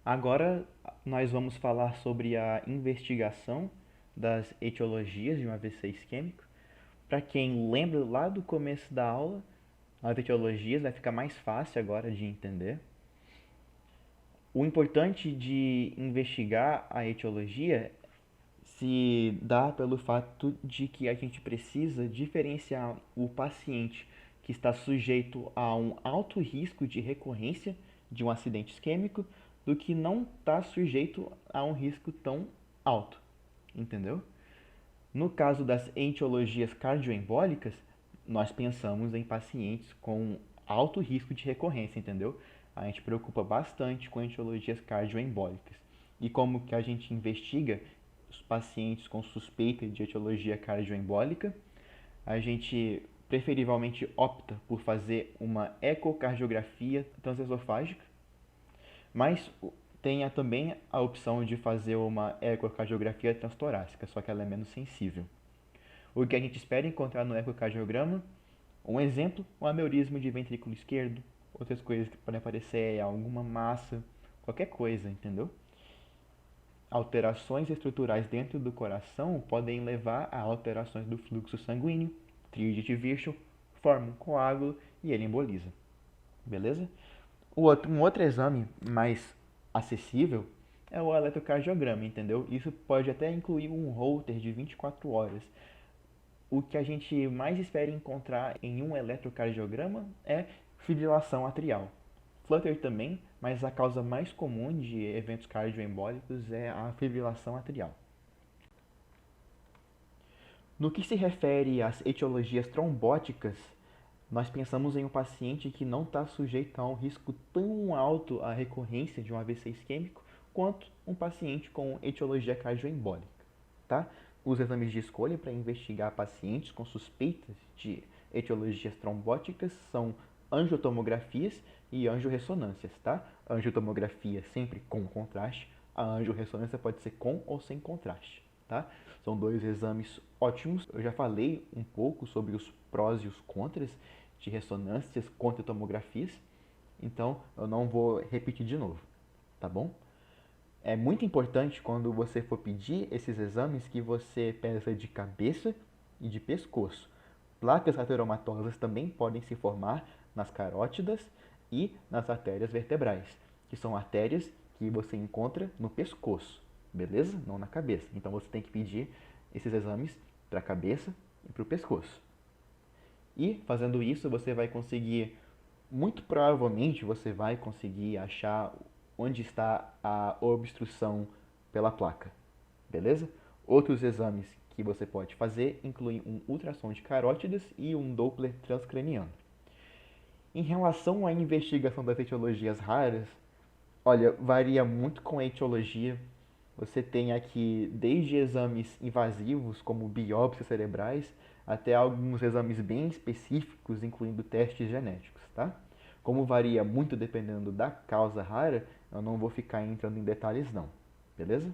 Agora nós vamos falar sobre a investigação das etiologias de um AVC isquêmico. Para quem lembra lá do começo da aula, as etiologias vai ficar mais fácil agora de entender. O importante de investigar a etiologia se dá pelo fato de que a gente precisa diferenciar o paciente que está sujeito a um alto risco de recorrência de um acidente isquêmico do que não está sujeito a um risco tão alto, entendeu? No caso das etiologias cardioembólicas, nós pensamos em pacientes com alto risco de recorrência, entendeu? A gente preocupa bastante com etiologias cardioembólicas. E como que a gente investiga os pacientes com suspeita de etiologia cardioembólica? A gente preferivelmente opta por fazer uma ecocardiografia transesofágica, mas tem também a opção de fazer uma ecocardiografia transtorácica, só que ela é menos sensível. O que a gente espera encontrar no ecocardiograma? Um exemplo, um aneurisma de ventrículo esquerdo, outras coisas que podem aparecer, alguma massa, qualquer coisa, entendeu? Alterações estruturais dentro do coração podem levar a alterações do fluxo sanguíneo, tríade Virchow, forma um coágulo e ele emboliza. Beleza? Um outro exame mais acessível é o eletrocardiograma, entendeu? Isso pode até incluir um Holter de 24 horas. O que a gente mais espera encontrar em um eletrocardiograma é fibrilação atrial. Flutter também, mas a causa mais comum de eventos cardioembólicos é a fibrilação atrial. No que se refere às etiologias trombóticas, nós pensamos em um paciente que não está sujeito a um risco tão alto à recorrência de um AVC isquêmico quanto um paciente com etiologia cardioembólica. Tá? Os exames de escolha para investigar pacientes com suspeitas de etiologias trombóticas são angiotomografias e angiorressonâncias, tá? A angiotomografia sempre com contraste, a angiorressonância pode ser com ou sem contraste, tá? São dois exames ótimos. Eu já falei um pouco sobre os prós e os contras de ressonâncias contra tomografias, então eu não vou repetir de novo, tá bom? É muito importante quando você for pedir esses exames que você peça de cabeça e de pescoço. Placas ateromatosas também podem se formar nas carótidas e nas artérias vertebrais, que são artérias que você encontra no pescoço, beleza? Não na cabeça. Então você tem que pedir esses exames para a cabeça e para o pescoço. E fazendo isso, você vai conseguir, muito provavelmente, você vai conseguir achar onde está a obstrução pela placa, beleza? Outros exames que você pode fazer incluem um ultrassom de carótidas e um Doppler transcraniano. Em relação à investigação das etiologias raras, olha, varia muito com a etiologia. Você tem aqui desde exames invasivos, como biópsias cerebrais, até alguns exames bem específicos, incluindo testes genéticos, tá? Como varia muito dependendo da causa rara, eu não vou ficar entrando em detalhes não, beleza?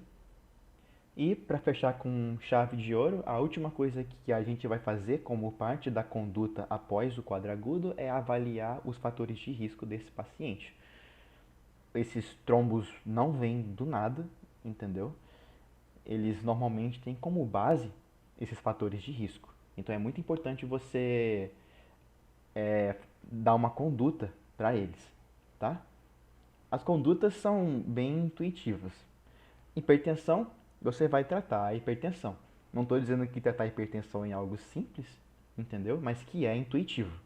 E para fechar com chave de ouro, a última coisa que a gente vai fazer como parte da conduta após o quadro agudo é avaliar os fatores de risco desse paciente. Esses trombos não vêm do nada, entendeu? Eles normalmente têm como base esses fatores de risco. Então é muito importante você dar uma conduta para eles, tá? As condutas são bem intuitivas. Hipertensão, você vai tratar a hipertensão. Não estou dizendo que tratar a hipertensão é algo simples, entendeu? Mas que é intuitivo,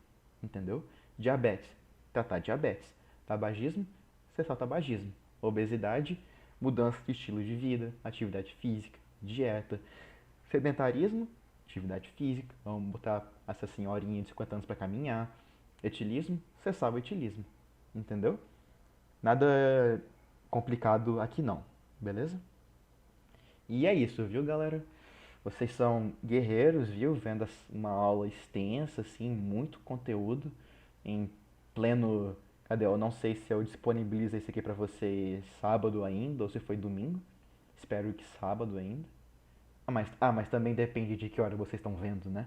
entendeu? Diabetes, tratar diabetes. Tabagismo, cessar o tabagismo. Obesidade, mudança de estilo de vida, atividade física, dieta. Sedentarismo, atividade física. Vamos botar essa senhorinha de 50 anos para caminhar. Etilismo, cessar o etilismo, entendeu? Nada complicado aqui não, beleza? E é isso, viu, galera? Vocês são guerreiros, viu? Vendo uma aula extensa, assim, muito conteúdo em pleno. Cadê? Eu não sei se eu disponibilizo esse aqui pra vocês sábado ainda ou se foi domingo. Espero que sábado ainda. Mas também depende de que hora vocês estão vendo, né?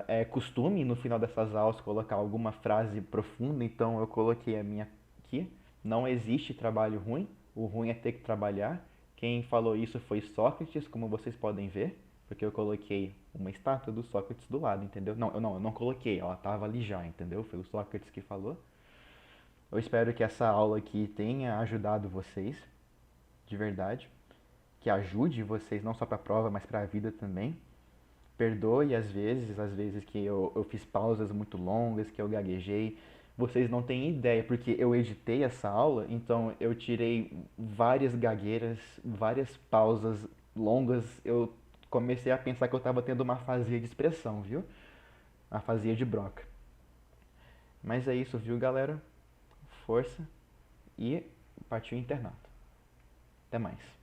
É costume no final dessas aulas colocar alguma frase profunda, então eu coloquei a minha aqui. Não existe trabalho ruim, o ruim é ter que trabalhar. Quem falou isso foi Sócrates, como vocês podem ver, porque eu coloquei uma estátua do Sócrates do lado, entendeu? Eu não coloquei, ela estava ali já, entendeu? Foi o Sócrates que falou. Eu espero que essa aula aqui tenha ajudado vocês, de verdade, que ajude vocês não só para a prova, mas para a vida também. Perdoe às vezes que eu fiz pausas muito longas, que eu gaguejei. Vocês não têm ideia, porque eu editei essa aula, então eu tirei várias gagueiras, várias pausas longas. Eu comecei a pensar que eu estava tendo uma afasia de expressão, viu? afasia de Broca. Mas é isso, viu, galera? Força e partiu internato. Até mais.